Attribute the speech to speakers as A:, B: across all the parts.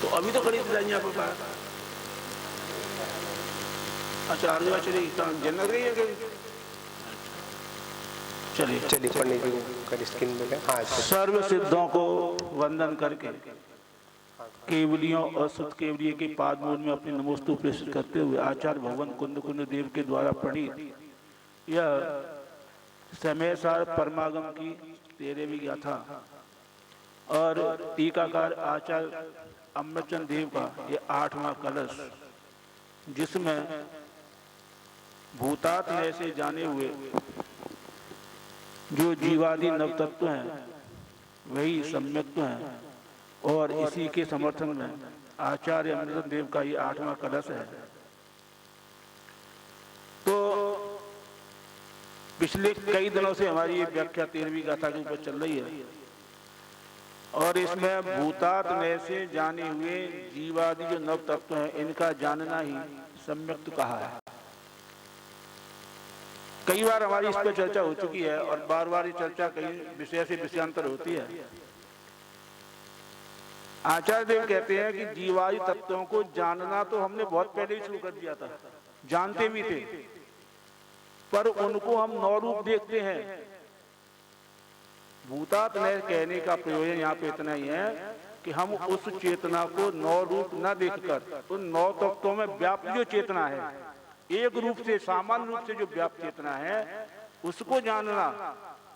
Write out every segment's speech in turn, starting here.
A: तो अभी तो खरीद जाएंगे आपके पास। अच्छा आगे चलिए जन्नत गई है कि? चलिए
B: चलिए पंडित जी को स्क्रीन में हाँ
A: सर्व सिद्धों को वंदन करके केवलियों और शुद्ध केवलिय के पाद मूल में अपने नमोस्तु प्रेषित करते हुए आचार्य भगवान कुंद कुंद देव के द्वारा प्रणीत यह समय सार परमागम की 13वीं गाथा और टीकाकार आचार्य अमृतचंद देव का यह 8वां कलश, जिसमें भूतात्मय से जाने हुए जो जीवादि नवतत्व हैं वही सम्यक्त्व हैं, और इसी के समर्थन में आचार्य अमृतचंद देव का ये 8वां कलश है। तो पिछले कई दिनों से हमारी ये व्याख्या 13वीं गाथा के ऊपर चल रही है, और इसमें भूतात्मय से जाने हुए जीवादि जो नव तत्व हैं इनका जानना ही सम्यक्त्व कहा है। कई बार हमारी इस पर चर्चा हो चुकी है और बार बार ये चर्चा कई विषय से विषयांतर होती है। आचार्य देव कहते हैं कि जीवादि तत्वों को जानना तो हमने बहुत पहले ही शुरू कर दिया था, जानते भी थे, पर उनको हम नौ रूप देखते हैं। भूतात्मय कहने का प्रयोजन यहाँ पे इतना ही है कि हम उस चेतना को नौ रूप न देखकर उन नौ तत्वों में व्याप्त जो चेतना है, एक रूप से सामान्य रूप से जो व्याप्त चेतना है उसको जानना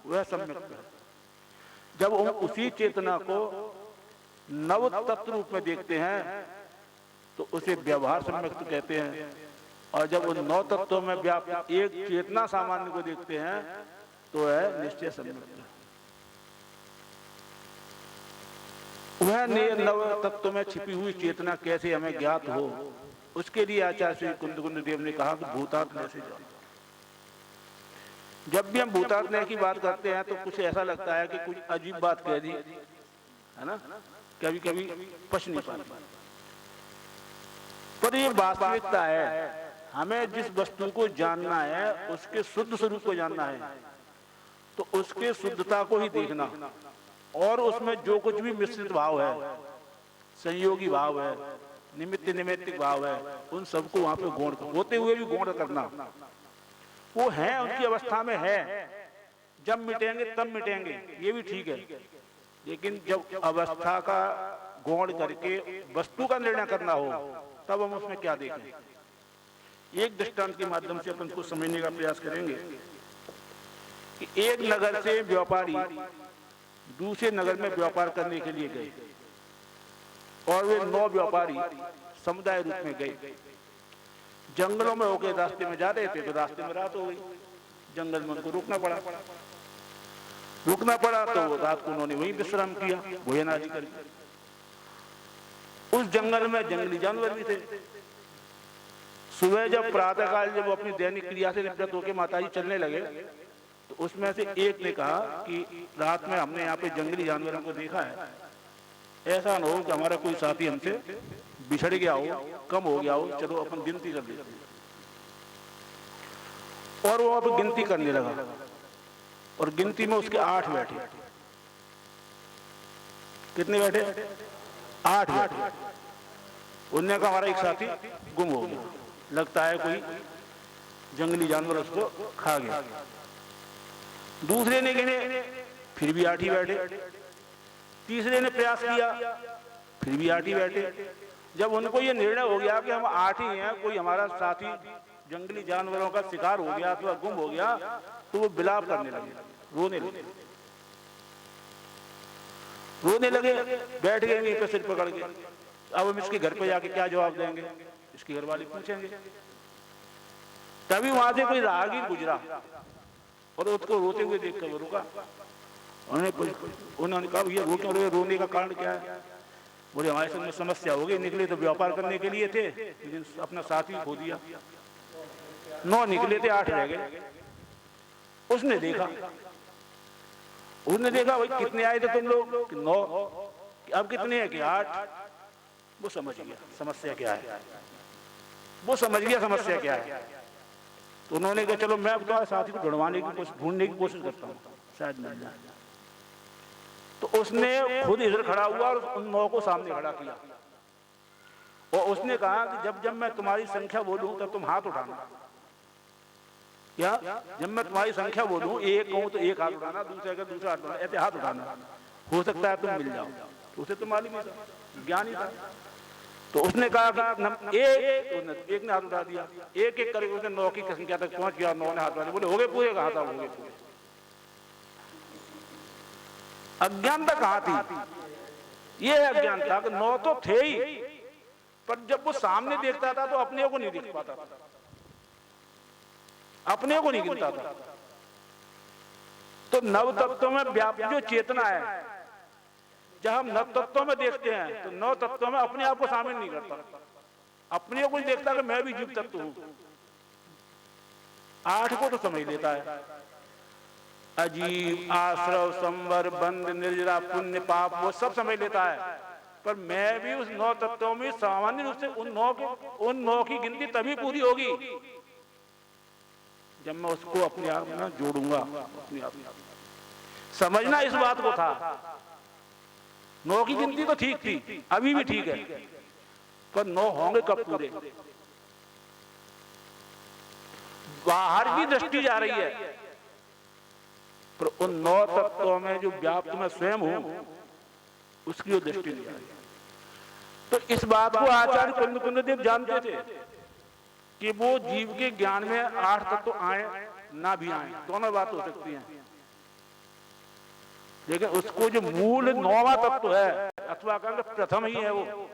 A: वह सम्यक्त्व है। जब हम उसी चेतना को नव तत्व रूप में देखते हैं तो उसे व्यवहार सम्यक्त्व कहते हैं, और जब उन नौ तत्वों में व्याप्त एक चेतना सामान्य को देखते हैं तो है निश्चय सम्यक्त्व। वह नव तत्व में छिपी हुई चेतना कैसे हमें ज्ञात हो, उसके लिए आचार्य श्री कुंद कुंद देव ने कहा कि भूतात्मय से जाओ। जब भी हम भूतात्मय की बात करते हैं तो कुछ ऐसा लगता है कि कुछ अजीब बात कह दी है ना, कभी कभी पच नहीं पाती, पर ये वास्तविकता है। हमें जिस वस्तु को जानना है उसके शुद्ध स्वरूप को जानना है, तो उसके शुद्धता को ही देखना, और उसमें जो कुछ भी मिश्रित भाव है, संयोगी भाव है, निमित्त निमित्तिक भाव है, उन सबको वहां पे गौण होते हुए भी गौण करना। वो है उनकी अवस्था में है, जब मिटेंगे तब मिटेंगे, ये भी ठीक है, लेकिन जब अवस्था का गौण करके वस्तु का निर्णय करना हो तब हम उसमें क्या देखें। एक दृष्टांत के माध्यम से अपन को समझने का प्रयास करेंगे कि एक नगर से व्यापारी दूसरे नगर में व्यापार करने के लिए गए, और वे 9 व्यापारी समुदाय रूप में गए। जंगलों में होकर रास्ते में जा रहे थे तो रास्ते में रात हो गई, जंगल में उनको रुकना पड़ा तो वो रात को उन्होंने वहीं विश्राम किया, भोजन आदि करके। उस जंगल में जंगली जानवर भी थे। सुबह जब प्रातःकाल जब वो अपनी दैनिक क्रिया से निवृत्त होकर माताजी चलने लगे तो उसमें से एक ने कहा कि रात में हमने यहाँ पे जंगली जानवरों को देखा है, ऐसा न हो कि हमारा कोई साथी हमसे बिछड़ गया हो, कम हो गया हो, चलो अपन गिनती कर लेते हैं। और वो अब गिनती करने लगा, और गिनती में उसके 8 बैठे। कितने बैठे? 8 बैठे। उनने कहा हमारा एक साथी गुम हो गया, लगता है कोई जंगली जानवर उसको खा गया। दूसरे ने गिने, फिर भी 8 ही बैठे। तीसरे ने प्रयास किया, फिर भी 8 ही बैठे। जब उनको ये निर्णय हो गया कि हम 8 ही हैं, कोई हमारा साथी जंगली जानवरों का शिकार हो गया अथवा गुम हो गया, तो वो विलाप करने लगे, रोने लगे, बैठ गए वहीं पे सिर पकड़ के। अब हम इसके घर पे जाके क्या जवाब देंगे, इसके घर वाले पूछेंगे। तभी वहां से कोई राहगीर गुजरा और उसको रोते हुए देखकर वो रुका। उन्होंने कहा ये वो क्यों रोने का कारण क्या है? बोले हमारे संग में समस्या हो गई, निकले तो व्यापार करने के लिए थे लेकिन अपना साथी खो दिया। 9 निकले थे, 8 रह गए। उसने देखा भाई कितने आए थे तुम लोग? 9। अब कितने हैं कि 8। वो समझ गया समस्या क्या है, तो उन्होंने कहा चलो मैं अब तुम्हारे साथी को ढूंढने की कोशिश करता हूँ, शायद मिल जाए। तो उसने खुद इधर खड़ा हुआ और उन 9 को सामने खड़ा किया और उसने कहा कि जब जब मैं तुम्हारी संख्या बोलूं तब तुम हाथ उठाना। क्या? जब मैं तुम्हारी संख्या बोलूं, एक कहूं तो एक हाथ उठाना, दूसरे का दूसरा हाथ उठाना, ऐसे हाथ उठाना, हो सकता है तुम मिल जाओ। तो उसे तो मालूम ही था, ज्ञानी था। तो उसने कहा कि एक ने हाथ उठा दिया, एक एक करके उसने 9 की संख्या तक पहुंच गया, 9 ने हाथ उठा दिया। बोले हो गए पूरे? कहा था हो गए पूरे। अज्ञानता कहाँ थी? ये अज्ञानता कि 9 तो थे ही, पर जब वो सामने देखता था तो अपने को नहीं देख पाता था, अपने को नहीं गिनता था। तो नव तत्वों में व्याप्त जो चेतना है, जब हम नव तत्वों में देखते हैं तो नव तत्वों में अपने आप को शामिल नहीं करता, अपने को देखता कि मैं भी जीव तत्व हूं। 8 को तो समझ लेता है, अजीब, आश्रव, संवर, बंध, निर्जरा, पुण्य, पाप, वो सब समझ लेता है। पर मैं भी उस 9 तत्वों में सामान्य रूप से उन 9 की गिनती तभी पूरी होगी जब मैं उसको अपने आप में जोड़ूंगा। अपने आप में समझना इस बात को था। 9 की गिनती तो ठीक थी, अभी भी ठीक है, पर 9 होंगे कब पूरे? बाहर की दृष्टि जा रही है, पर उन 9 तत्वों में जो व्याप्त मैं स्वयं हूं उसकी वो दृष्टि नहीं जा रही। तो इस बात को आचार्य कुंद जानते थे कि वो जीव के ज्ञान में 8 तत्व आए ना भी आए, दोनों बात हो सकती हैं, लेकिन उसको जो मूल 9वां तत्व है, अथवा कहेंगे प्रथम ही है, वो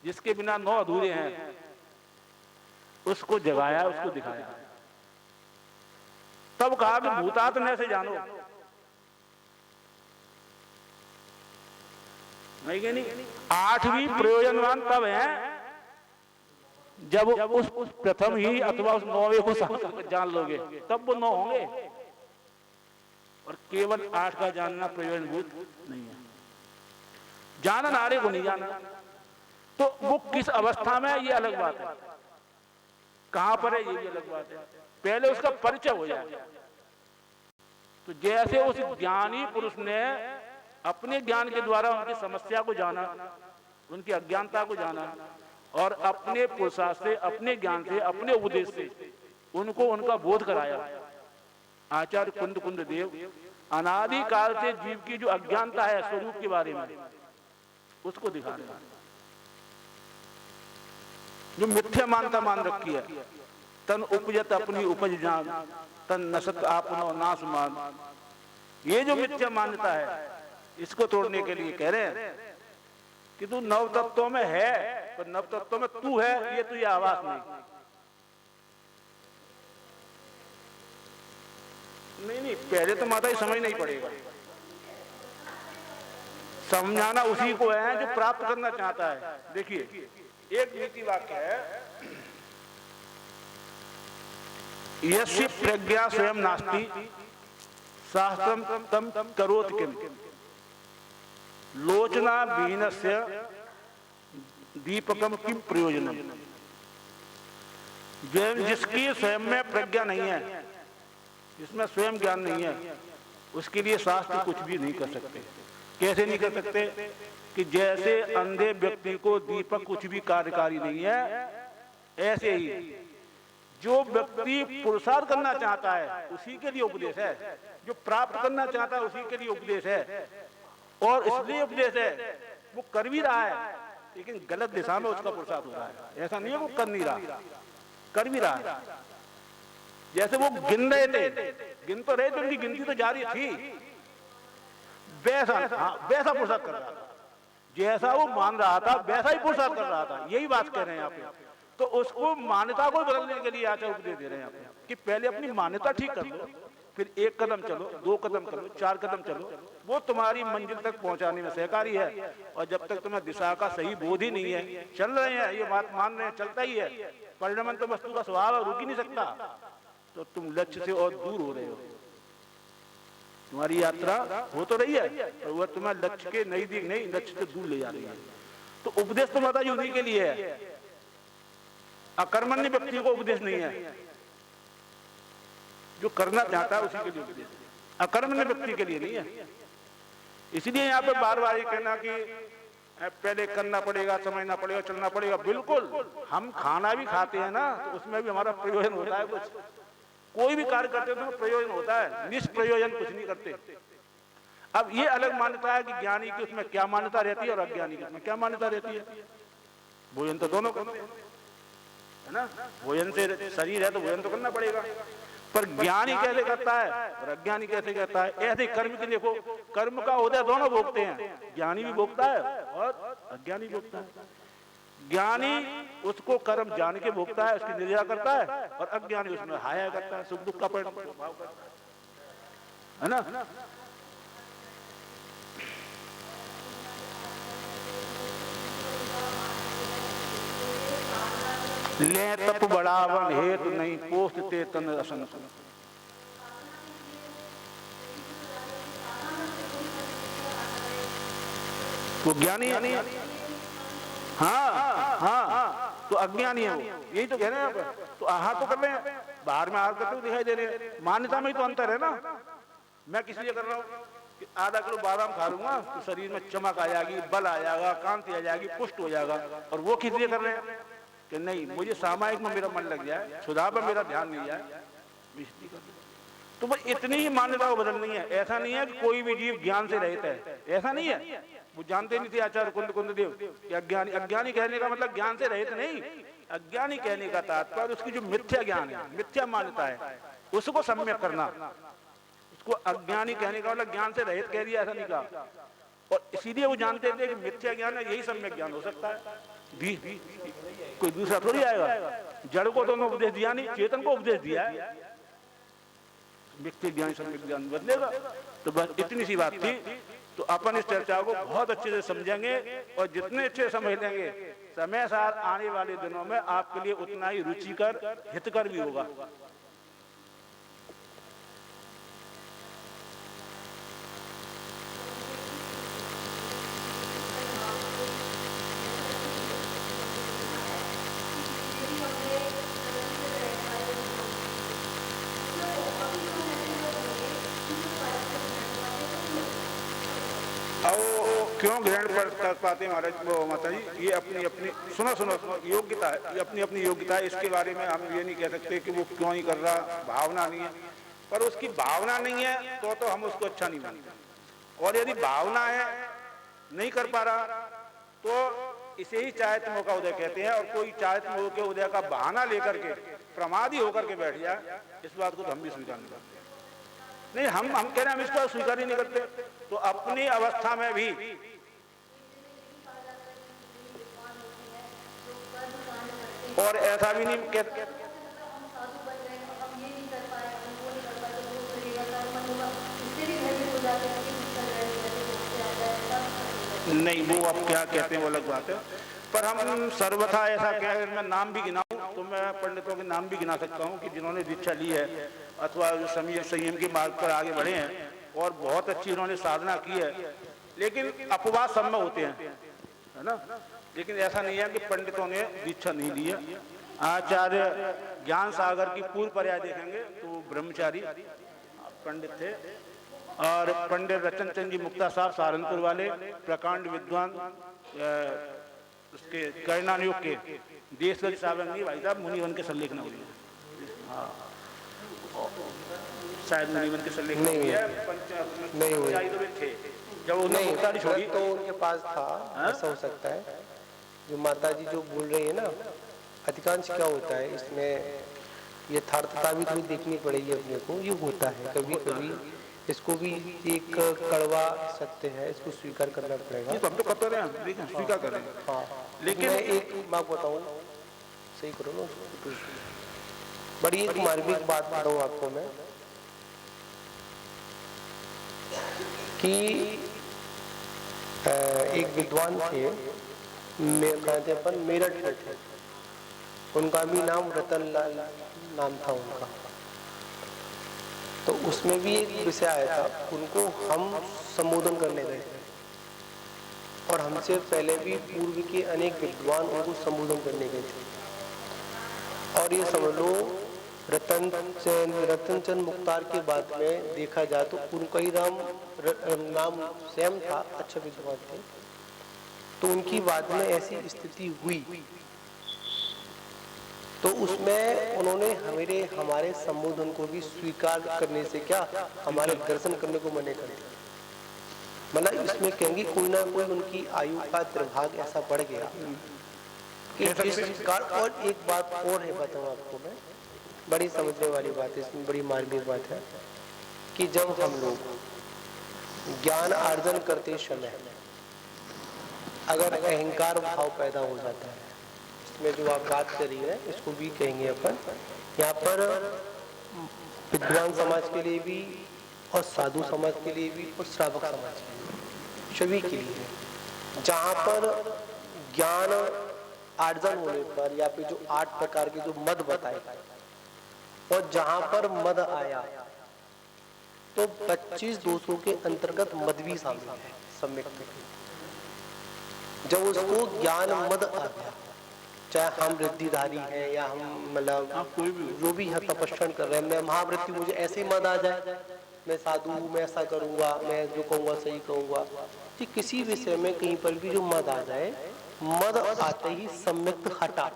A: जिसके बिना 9 अधूरे हैं, उसको जगाया, उसको दिखाया। तब कहा कि भूतात्मा से जानो, नहीं 8वीं प्रयोजनवान तब है जब उस प्रथम ही अथवा उस 9वें को जान लोगे, तब वो 9 होंगे। और केवल 8 का जानना प्रयोजनभूत नहीं है, जाना नारे को नहीं जाना। तो वो किस अवस्था में है ये अलग बात है, कहां पर है ये भी अलग बात है, पहले उसका परिचय हो जाए। तो जैसे उस ज्ञानी पुरुष ने अपने ज्ञान के द्वारा उनकी समस्या को जाना, उनकी अज्ञानता को जाना, और अपने पुरुषार्थ से, अपने ज्ञान से, अपने उपदेश से उनको उनका बोध कराया। आचार्य कुंद देव अनादि काल से जीव की जो अज्ञानता है स्वरूप के बारे में, उसको दिखा रहे हैं। जो मिथ्या मानता मान रखी है, तन उपजत अपनी उपज जान, तन नसत आपनो नाश मान, ये जो मिथ्या मान्यता है इसको तोड़ने के लिए कह रहे हैं कि तू 9 तत्वों में है, पर 9 तत्वों में तू है ये तुझे आवाज नहीं, पहले तो माता ही समझना ही पड़ेगा। समझाना उसी को है जो प्राप्त करना चाहता है। देखिए एक नीति वाक्य है, यस्य प्रज्ञा स्वयं नास्ति शास्त्रम तम करोति किम, लोचना विहीनस्य दीपकम किम प्रयोजनम। जिसकी स्वयं में प्रज्ञा नहीं है, जिसमें स्वयं ज्ञान नहीं है, उसके लिए शास्त्र कुछ भी नहीं कर सकते। कैसे नहीं कर सकते? कि जैसे अंधे व्यक्ति को दीपक कुछ भी कार्यकारी नहीं है, ऐसे ही जो व्यक्ति पुरुषार्थ करना चाहता है उसी के लिए उपदेश है, जो प्राप्त करना चाहता है उसी के लिए उपदेश है, और इसलिए उपदेश है वो कर भी रहा है, लेकिन गलत दिशा में उसका पुरुषार्थ हो रहा है। ऐसा नहीं है वो कर नहीं रहा, कर भी रहा है। जैसे वो गिन रहे थे, गिन तो रहे थे, उनकी गिनती तो जारी थी, वैसा वैसा पुरुषार्थ कर रहा था, जैसा वो मान रहा था वैसा ही पुरुषार्थ कर रहा था। यही बात कह रहे हैं यहाँ पे। तो उसको मान्यता को बदलने के लिए आचार्य उपदेश दे रहे हैं यहाँ पे कि पहले अपनी मान्यता ठीक कर लो, फिर 1 कदम चलो, 2 कदम चलो, 4 कदम चलो, वो तुम्हारी मंजिल तक पहुंचाने में सहकारी है। और जब तक तुम्हें दिशा का सही बोध ही नहीं है, चल रहे हैं ये बात मान रहे हैं, चलता ही है, परिणाम तो वस्तु का स्वभाव रुक ही नहीं सकता, तो तुम लक्ष्य से और दूर हो रहे हो। तुम्हारी यात्रा हो तो रही है, पर वह तुम्हें लक्ष्य के नजदीक नहीं, लक्ष्य से दूर ले जा रही है। तो उपदेश तो माता जी उन्हीं के लिए है, अकर्मण्य व्यक्ति को उपदेश नहीं है। जो करना चाहता है उसी के लिए उपदेश, अकर्मण्य व्यक्ति के लिए नहीं है। इसलिए यहाँ पे बार बार ये कहना कि पहले करना पड़ेगा, समझना पड़ेगा, चलना पड़ेगा। बिल्कुल, हम खाना भी खाते हैं ना, तो उसमें भी हमारा प्रयोजन होता है। कुछ कोई भी कार्य करते हैं तो प्रयोजन होता है, निष्प्रयोजन कुछ नहीं करते। अब ये अलग मान्यता है कि ज्ञानी की उसमें क्या मान्यता रहती है और अज्ञानी की उसमें क्या मान्यता रहती है। भोजन तो दोनों करते हैं, है ना। भोजन से शरीर है तो भोजन तो करना पड़ेगा, पर ज्ञानी कैसे करता है और अज्ञानी कैसे करता है। ऐसे कर्म की देखो, कर्म का उदय दोनों भोगते हैं, ज्ञानी भी भोगता है और अज्ञानी भोगता है। ज्ञानी उसको कर्म जान के भोगता है, उसकी निर्जा करता है, और अज्ञानी उसमें हाया करता है, सुख दुख का परिणाम करता है ना। ले तप बढ़ावन हेतु नहीं पोषते तन असन। वो ज्ञानी है, हाँ हाँ, तो अज्ञानी है वो, यही तो कह रहे हैं आप। तो आहार तो कर रहे हैं, बाहर में आहार करते हुए दिखाई दे रहे हैं, मान्यता में ही तो अंतर है ना। मैं किस लिए कर रहा हूँ कि आधा किलो बादाम खा लूंगा तो शरीर में चमक आ जाएगी, बल आ जाएगा, कांति आ जाएगी, पुष्ट हो जाएगा। और वो किस लिए कर रहे हैं कि नहीं, मुझे सामायिक में मेरा मन लग जाए, सुधार पर मेरा ध्यान नहीं जाए। तो बस इतनी ही मान्यता को बदलनी है। ऐसा नहीं है कि कोई भी जीव ज्ञान से रहित है, ऐसा नहीं है। वो जानते नहीं थे आचार्य कुंद देव कि अज्ञानी, अज्ञानी कहने का मतलब ज्ञान से रहित नहीं। अज्ञानी कहने का तात्पर्य उसकी जो मिथ्या ज्ञान है, मिथ्या मान्यता है, उसको सम्यक करना। उसको अज्ञानी कहने का मतलब ज्ञान से रहित कह दिया, ऐसा नहीं कहा। और इसीलिए वो जानते थे कि मिथ्या ज्ञान है, यही सम्यक ज्ञान हो सकता है। कोई दूसरा थोड़ी आएगा। जड़ को तो उन्होंने उपदेश दिया नहीं, चेतन को उपदेश दिया है। मिथ्या ज्ञान सम्यक ज्ञान बदलेगा। तो बस इतनी सी बात थी। तो अपन इस चर्चा को बहुत अच्छे से समझेंगे, और जितने अच्छे समझ लेंगे, समय साथ आने वाले दिनों में आपके लिए उतना ही रुचिकर, हितकर भी होगा। क्यों ग्रहण कर पाते महाराज माता जी, ये अपनी अपनी सुनो योग्यता है, ये अपनी अपनी योग्यता है। इसके बारे में हम ये नहीं कह सकते कि वो क्यों नहीं कर रहा, भावना नहीं है। पर उसकी भावना नहीं है तो हम उसको अच्छा नहीं मानते। और यदि भावना है, नहीं कर पा रहा, तो इसे ही चारित्र्य का उदय कहते हैं। और कोई चारित्र्य के उदय का बहाना लेकर के प्रमादी होकर के बैठ जाए, इस बात को तो हम भी स्वीकार नहीं करते। नहीं, हम कह रहे हैं हम इसको स्वीकार ही नहीं करते। तो अपनी अवस्था में भी और ऐसा भी नहीं कहते, नहीं वो आप क्या कहते हैं वो अलग बात है। पर हम सर्वथा ऐसा क्या है, मैं नाम भी गिनाऊं तो मैं पंडितों के नाम भी गिना सकता हूं कि जिन्होंने दीक्षा ली है अथवा जो संयम के मार्ग पर आगे बढ़े हैं और बहुत अच्छी उन्होंने साधना की है। लेकिन अपवाद सब में होते हैं, है ना। लेकिन ऐसा नहीं है कि पंडितों ने दीक्षा नहीं ली है। आचार्य ज्ञान सागर की पूर्व पर्याय देखेंगे तो ब्रह्मचारी पंडित थे। और पंडित रतन चंद जी मुक्ता साहब सहारनपुर वाले, प्रकांड विद्वान, उसके कर्णानुयोग के देशगत सावंगी भाई साहब मुनिवन के सल्लेखना हुई है। हाँ, शायद मुनिवन के सल्लेखना हुई है, नहीं हुई थे जब उन्होंने मुक्तारी छोड़ी
B: तो उनके पास था। ऐसा हो सकता है जो माता जी जो बोल रही है ना, अधिकांश क्या होता है इसमें यथार्थता भी थोड़ी देखनी पड़ेगी अपने को। ये होता है कभी कभी, इसको भी एक कड़वा सत्य है, इसको स्वीकार करना पड़ेगा।
A: तो हम तो करते रहे हैं, लेकिन स्वीकार कर रहे हैं।
B: हाँ,
A: लेकिन
B: मैं एक बात बताऊँ, सही करो ना, बड़ी एक मार्मिक बात बताऊँ आपको मैं कि एक विद्वान थे, कहते अपन मेरठ में थे, उनका भी नाम रतन लाल नाम था उनका। तो उसमें भी एक विषय आया था, उनको हम संबोधन करने गए थे और हमसे पहले भी पूर्व के अनेक विद्वान उनको संबोधन करने गए थे। और ये समझ लो रतन चंद मुख्तार के बाद में देखा जाए तो उनका ही नाम सेम था, अच्छे विद्वान थे। तो उनकी बाद में ऐसी स्थिति हुई, तो उसमें उन्होंने हमारे संबोधन को भी स्वीकार करने से क्या, हमारे दर्शन करने को मना कर दिया। मतलब इसमें कहेंगे कोई ना कोई उनकी आयु का दुर्भाग्य ऐसा बढ़ गया कि जिस प्रकार। और एक बात और है, बताऊं आपको मैं, बड़ी समझने वाली बात है इसमें, बड़ी मार्मिक बात है कि जब हम लोग ज्ञान अर्जन करते समय अगर अहंकार भाव पैदा हो जाता है, इसमें जो आप बात कर रही है इसको भी कहेंगे अपन, यहाँ पर विद्वान समाज के लिए भी और साधु समाज के लिए भी और श्रावक समाज के लिए, सभी के लिए, जहाँ पर ज्ञान अर्जन होने पर या फिर जो 8 प्रकार के जो मद बताए और जहाँ पर मद आया तो 25 दोषों के अंतर्गत मद भी शामिल है सम्यक में। जब उसको ज्ञान मद आ गया, चाहे हम वृद्धिधारी हैं या हम मतलब
A: कोई भी
B: जो भी है तपस्या कर रहे हैं, मैं महावृत्ति, मुझे ऐसे ही मद आ जाए, मैं साधु हूँ, मैं ऐसा करूंगा, मैं जो कहूँगा सही कहूँगा, कि किसी विषय में कहीं पर भी जो मद आ जाए, मद आते ही सम्यक हटा,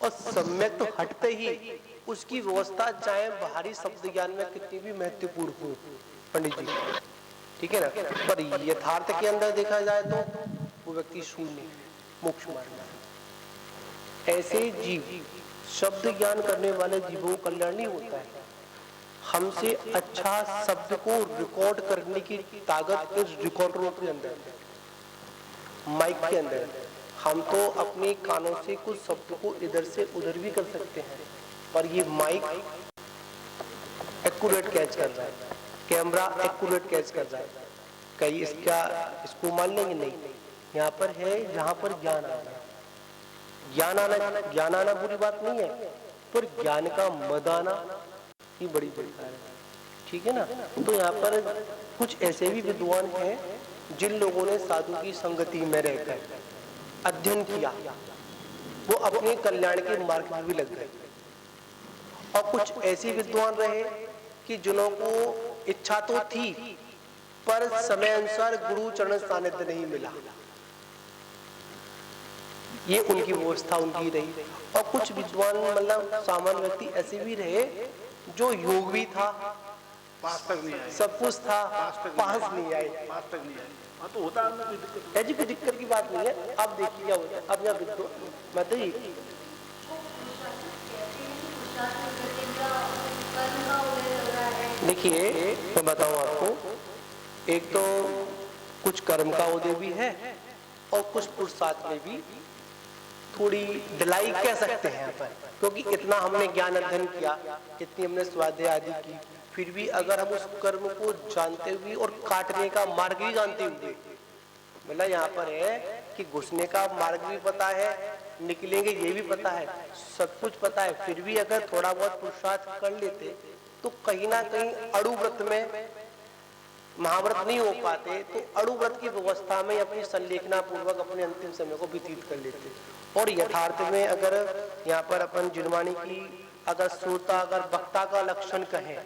B: और सम्यक हटते ही उसकी व्यवस्था चाहे बाहरी शब्द ज्ञान में कितनी भी महत्वपूर्ण हो पंडित जी, ठीक है ना, पर यथार्थ के अंदर देखा जाए तो वो व्यक्ति शून्य मोक्ष मार्ग है। ऐसे जीव शब्द ज्ञान करने वाले जीवों का कल्याण नहीं होता है। हमसे अच्छा शब्द को रिकॉर्ड करने की ताकत इस रिकॉर्डरों के अंदर है, माइक के अंदर। हम तो अपने कानों से कुछ शब्द को इधर से उधर भी कर सकते हैं, पर ये माइक एक्यूरेट कैच कर रहा है, कैमरा एक्यूरेट कैच कर रहा है। कहीं इसको मान लेंगे नहीं, यहाँ पर है जहाँ पर ज्ञान आ गया। ज्ञान आना बुरी बात नहीं है, पर ज्ञान का मद आना ही बड़ी बेकार है, ठीक है ना। तो यहाँ पर कुछ ऐसे भी विद्वान हैं जिन लोगों ने साधु की संगति में रहकर अध्ययन किया, वो अपने कल्याण के मार्ग में भी लग गए। और कुछ ऐसे विद्वान रहे कि जिन्हों को इच्छा तो थी पर समय अनुसार गुरु चरण सानिध्य नहीं मिला, ये उनकी व्यवस्था उनकी रही। और कुछ विद्वान मतलब सामान्य व्यक्ति ऐसे भी रहे जो योग भी था,
A: पास तक नहीं आए,
B: सब कुछ था, पास नहीं आए।
A: पास तक नहीं आए। हाँ तो होता है,
B: ऐसी कोई दिक्कत की बात नहीं है। अब देखिए क्या होता है, अब यहाँ विद्वान मतलब देखिए मैं बताऊं आपको, एक तो कुछ कर्म का उदय भी है और कुछ पुरुषार्थ में भी थोड़ी ढिलाई कह सकते हैं यहाँ पर, क्योंकि इतना हमने ज्ञान अध्ययन किया, इतनी हमने स्वाध्याय आदि की, फिर भी अगर हम उस कर्म को जानते हुए और काटने का मार्ग भी जानते हुए, मतलब यहाँ पर है कि घुसने का मार्ग भी पता है, निकलेंगे ये भी पता है, सब कुछ पता है, फिर भी अगर थोड़ा बहुत पुरुषार्थ कर लेते तो कहीं ना कहीं अणुव्रत में महाव्रत नहीं हो पाते, तो अणुव्रत की व्यवस्था में अपनी संलेखना पूर्वक अपने अंतिम समय को व्यतीत कर लेते। और यथार्थ में अगर यहाँ पर अपन जिनवाणी की अगर श्रोता अगर वक्ता का लक्षण कहें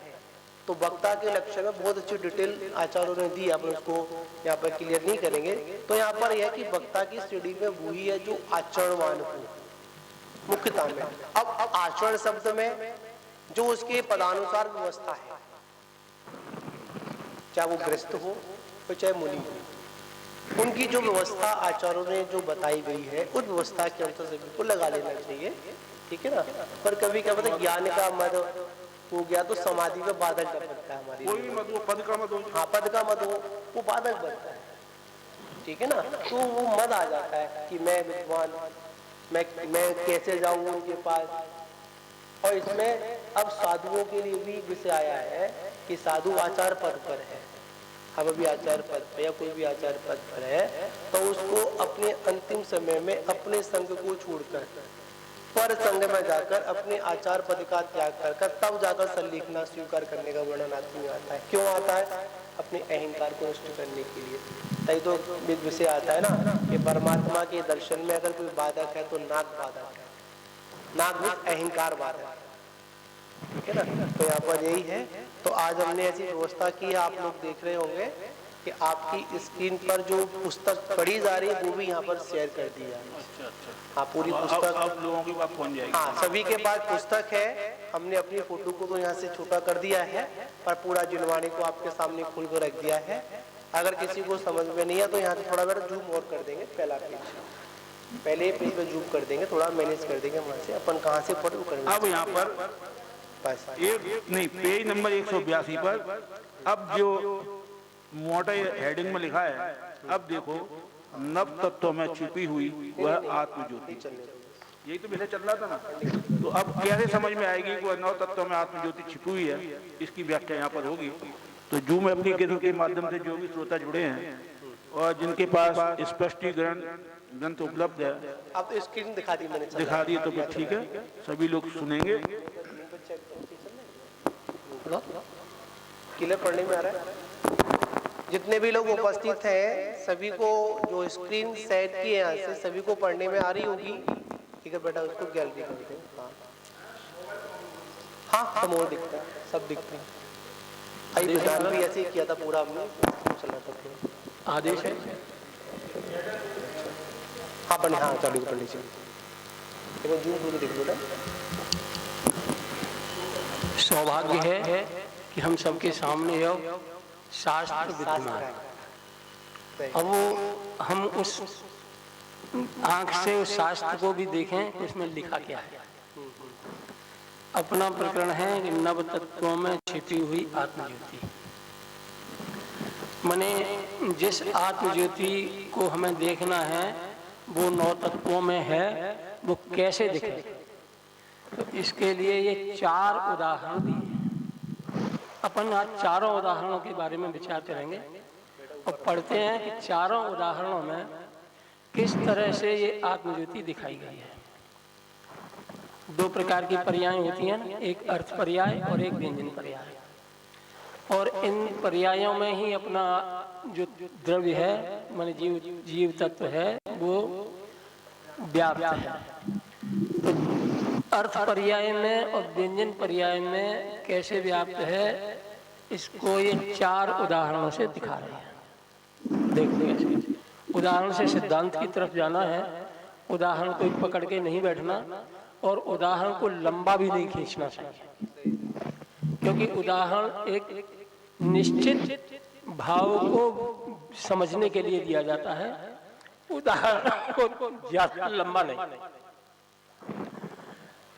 B: तो वक्ता के लक्षण में बहुत अच्छी डिटेल आचार्यों ने दी, अपन उसको यहाँ पर क्लियर नहीं करेंगे। तो यहाँ पर यह कि वक्ता की श्रेणी में वही है जो आचरणवान हो मुख्यता में। अब आचरण शब्द में जो उसके पदानुसार व्यवस्था है, चाहे वो गृहस्थ हो और चाहे मुनि हो, उनकी जो व्यवस्था आचार्यों ने जो बताई गई है उस व्यवस्था के अनुसार सभी को लगा लेना चाहिए, ठीक है ना। पर कभी क्या पता ज्ञान का मद हो गया तो समाधि में बाधक कर सकता है हमारी,
A: कोई भी मत वो पद का मत हो,
B: हाँ पद का मत हो वो बाधक बनता है, ठीक है ना। तो वो मद आ जाता है कि मैं विद्वान, मैं कैसे जाऊं उनके पास। और इसमें अब साधुओं के लिए भी विषय आया है कि साधु आचार पद पर है, हम अभी आचार पद पर या कोई भी आचार पद पर है तो उसको अपने अंतिम समय में अपने संग को छोड़कर पर संग में जाकर अपने आचार पद का त्याग कर तब जाकर संलेखना स्वीकार करने का वर्णन आत्मा में आता है। क्यों आता है? अपने अहंकार को नष्ट करने के लिए। तभी तो विषय आता है ना कि परमात्मा के दर्शन में अगर कोई बाधक है तो नाग बाधक है, नाग अहंकार बाधक, ठीक है ना। तो यहाँ पर यही है। तो आज हमने ऐसी व्यवस्था की, आप लोग देख रहे होंगे कि आपकी स्क्रीन पर जो पुस्तक पढ़ी जा रही है वो भी यहाँ पर शेयर कर दी है।
A: अच्छा अच्छा।
B: हाँ, पूरी पुस्तक
A: अब लोगों की बात पहुंच जाएगी।
B: हाँ, सभी के पास पुस्तक है। हमने अपनी फोटो को तो यहाँ से छोटा कर दिया है, पर पूरा जिनवाणी को आपके सामने खोल कर रख दिया है। अगर किसी को समझ में नहीं है तो यहाँ से थोड़ा बेटा जूम और कर देंगे, पहले पेज पे जूम कर देंगे, थोड़ा मैनेज कर देंगे वहाँ से अपन कहाँ से पढ़ करेंगे।
A: अब यहाँ पर
B: बस
A: एक नहीं, पेज नंबर 182 पर अब जो मोटे हेडिंग में लिखा है, अब देखो, नव तत्वों में छिपी हुई वह आत्मज्योति। यही तो पहले चल रहा था ना। तो अब कैसे समझ में आएगी कि वह नव तत्वों में आत्मज्योति छिपी हुई है, इसकी व्याख्या यहाँ पर होगी। तो जूम एप्लीकेशन के माध्यम से जो भी श्रोता जुड़े हैं और जिनके पास स्पष्टीकरण ग्रंथ उपलब्ध है,
B: अब तो स्क्रीन दिखा दी मैंने,
A: दिखा दिए तो फिर ठीक है, सभी लोग सुनेंगे।
B: क्लियर पढ़ने में आ रहा है? जितने भी लोग उपस्थित हैं सभी को जो स्क्रीन सेट की है यहाँ से सभी को पढ़ने में आ रही होगी। ठीक है बेटा, उसको गैलरी कर दे। हाँ हाँ, सब और दिखता है, सब दिखते हैं। आई विधान भी ऐसे ही किया था पूरा हमने, चल रहा था पूरा। आदेश है हाँ पढ़ने, हाँ चालू पढ़ लीजिए। जूम पूरी देख लो।
C: सौभाग्य है कि हम सबके सामने यह शास्त्र विद्यमान है। अब वो हम उस आंख से उस शास्त्र को भी देखें कि उसमें लिखा क्या है। अपना प्रकरण है कि नव तत्वों में छिपी हुई आत्मज्योति। माने जिस आत्मज्योति को हमें देखना है वो नौ तत्वों में है, वो कैसे दिखे, तो इसके लिए ये 4 उदाहरण दिए। अपन आज चारों उदाहरणों के बारे में विचार करेंगे और पढ़ते हैं कि चारों उदाहरणों में किस तरह से ये आत्मज्योति दिखाई गई है। 2 प्रकार की पर्याय होती हैं, एक अर्थ पर्याय और एक व्यंजन पर्याय। और इन पर्यायों में ही अपना जो द्रव्य है, माने जीव तत्व है, वो व्याप्त है। तो अर्थ पर्याय में और व्यंजन पर्याय में कैसे व्याप्त है, इसको ये 4 उदाहरणों से दिखा रहे हैं। देखिए, उदाहरण से सिद्धांत की तरफ जाना है। उदाहरण को पकड़ के नहीं बैठना और उदाहरण को लंबा भी नहीं खींचना चाहिए, क्योंकि उदाहरण एक निश्चित भाव को समझने के लिए दिया जाता है। उदाहरण को ज्यादा लंबा नहीं।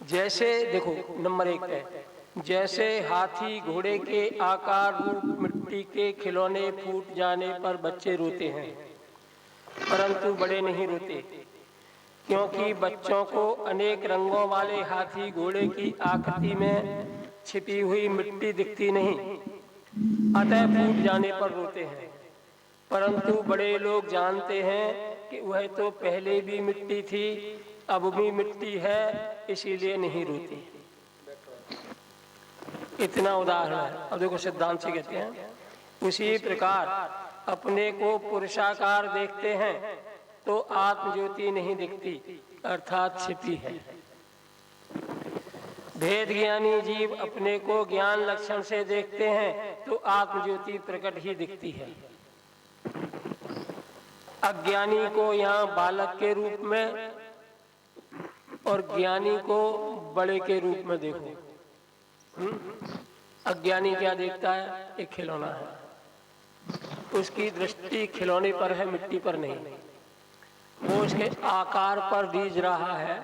C: जैसे देखो, नंबर 1 है, जैसे हाथी घोड़े के आकार रूप मिट्टी के खिलौने फूट जाने पर बच्चे रोते हैं, परंतु बड़े नहीं रोते, क्योंकि बच्चों को अनेक रंगों वाले हाथी घोड़े की आकृति में छिपी हुई मिट्टी दिखती नहीं, अतः फूट जाने पर रोते हैं। परंतु बड़े लोग जानते हैं कि वह तो पहले भी मिट्टी थी, अब भी मिट्टी है, इसीलिए नहीं रोती। इतना उदाहरण है। अब देखो, सिद्धांत से कहते हैं, उसी प्रकार अपने को पुरुषाकार देखते हैं तो आत्मज्योति नहीं दिखती, अर्थात छिपी है। भेद ज्ञानी जीव अपने को ज्ञान लक्षण से देखते हैं तो आत्मज्योति प्रकट ही दिखती है। अज्ञानी को यहाँ बालक के रूप में और ज्ञानी को बड़े के रूप में देखो। अज्ञानी क्या देखता है? एक खिलौना है, उसकी दृष्टि खिलौने पर है, मिट्टी पर नहीं। वो उसके आकार पर रीझ रहा है,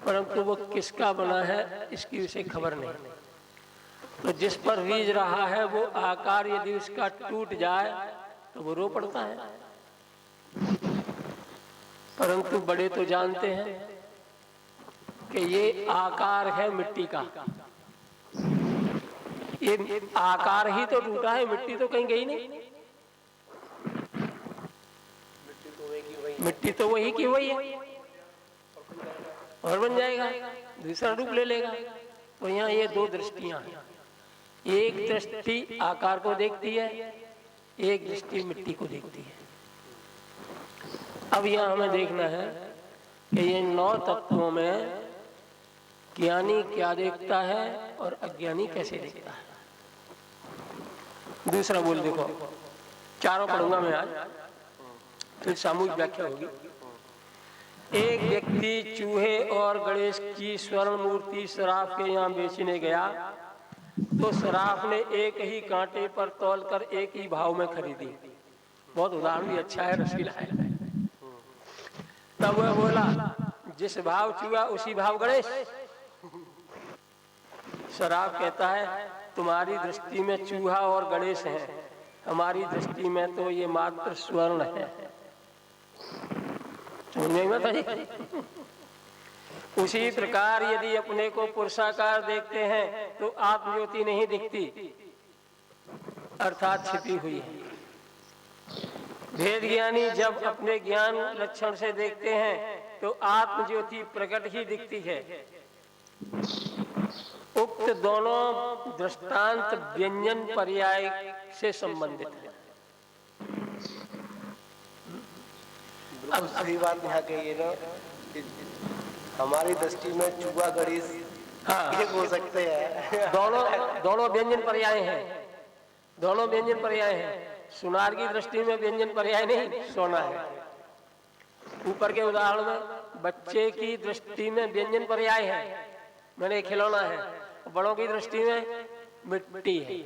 C: परंतु वो किसका बना है इसकी उसे खबर नहीं। तो जिस पर रीझ रहा है वो आकार यदि उसका टूट जाए तो वो रो पड़ता है। परंतु बड़े तो जानते हैं कि ये आकार है मिट्टी का, ये आकार ही तो टूटा है, मिट्टी तो कहीं गई नहीं। मिट्टी तो वही की वही है और बन जाएगा, दूसरा रूप ले लेगा। तो यहाँ ये 2 दृष्टियां हैं, एक दृष्टि आकार को देखती है, एक दृष्टि मिट्टी को देखती है। अब यहाँ हमें देखना है कि ये 9 तत्वों में ज्ञानी क्या देखता है और अज्ञानी कैसे देखता है। दूसरा बोल देखो, चारों पढ़ूंगा मैं आज, फिर सामूहिक व्याख्या होगी। एक व्यक्ति चूहे और गणेश की स्वर्ण मूर्ति सराफ के यहाँ बेचने गया, तो सराफ ने एक ही कांटे पर तौलकर एक ही भाव में खरीदी। बहुत उदाहरण भी अच्छा है, रसीला है। तब वह बोला, जिस भाव चूहा उसी भाव गणेश। सराफ कहता है, तुम्हारी दृष्टि में चूहा और गणेश है, हमारी दृष्टि में तो ये मात्र स्वर्ण है। समझ में था जी? उसी प्रकार यदि अपने को पुरुषाकार देखते हैं तो आत्मज्योति नहीं दिखती, अर्थात छिपी हुई है। भेद ज्ञानी जब अपने ज्ञान लक्षण से देखते हैं तो आत्मज्योति प्रकट ही दिखती है। उक्त दोनों दृष्टांत व्यंजन पर्याय से संबंधित है।
B: अब सही बात यहाँ कही ना, हमारी दृष्टि में चूहा गणेश
C: हाँ,
B: हो सकते हैं।
C: दोनों व्यंजन पर्याय हैं, दोनों व्यंजन पर्याय हैं। सुनार की दृष्टि में व्यंजन पर्याय नहीं, सोना है। ऊपर के उदाहरण में बच्चे की दृष्टि में व्यंजन पर्याय है, मैंने खिलौना है। बड़ों की दृष्टि में मिट्टी है,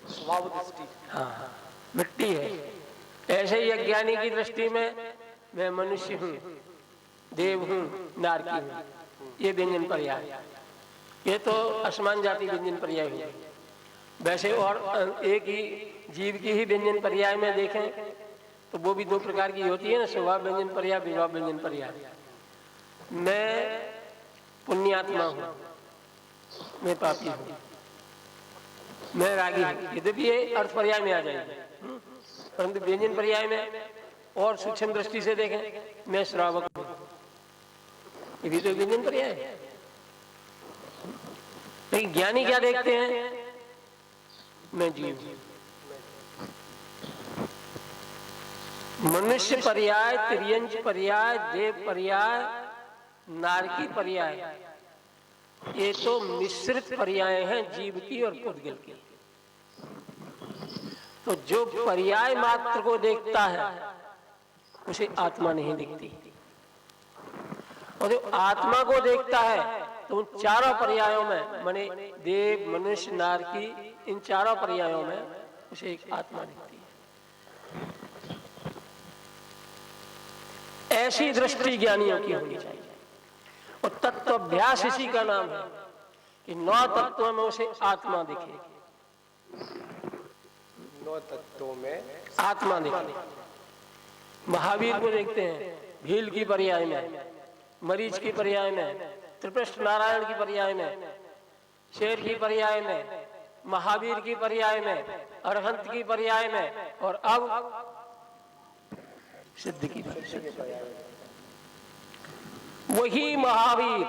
B: स्वभाव दृष्टि।
C: हाँ, मिट्टी है। ऐसे ही अज्ञानी की दृष्टि में मैं मनुष्य हूँ, देव हूँ, नारकी हूँ, ये व्यंजन पर्याय। ये तो असमान जाति व्यंजन पर्याय हुए। वैसे और एक ही जीव की ही व्यंजन पर्याय में देखें तो वो भी दो प्रकार की होती है ना, स्वभाव व्यंजन पर्याय, विभाव व्यंजन पर्याय। मैं पुण्यात्मा हूँ, मैं पापी हूँ, मैं रागी हूँ, यद्यपि ये अर्थ पर्याय में आ जाएगी, परंतु व्यंजन पर्याय में और सूक्ष्म दृष्टि से देखें, मैं श्रावक हूँ, ये भी तो व्यंजन पर्याय है। लेकिन ज्ञानी क्या देखते हैं? मैं जीव हूँ। मनुष्य पर्याय, तिर्यंच पर्याय, देव पर्याय, नारकी पर्याय, ये तो मिश्रित पर्याय हैं जीव की और पुद्गल की। तो जो पर्याय मात्र को देखता है उसे आत्मा नहीं दिखती, और जो आत्मा को देखता है तो उन चारों पर्यायों में, माने देव, मनुष्य, नारकी, इन चारों पर्यायों में उसे एक आत्मा दिखती है। ऐसी दृष्टि ज्ञानियों की होनी चाहिए। और तत्वाभ्यास इसी का नाम है कि 9 तत्वों में उसे आत्मा दिखे।
B: 9 तत्वों में
C: आत्मा दिखे। महावीर को देखते हैं भील की पर्याय में, मरीच की पर्याय में, त्रिपृष्ठ नारायण की पर्याय में, शेर की पर्याय में, महावीर की पर्याय में, अरहंत की पर्याय में, और अब सिद्ध की पर्याय। वही महावीर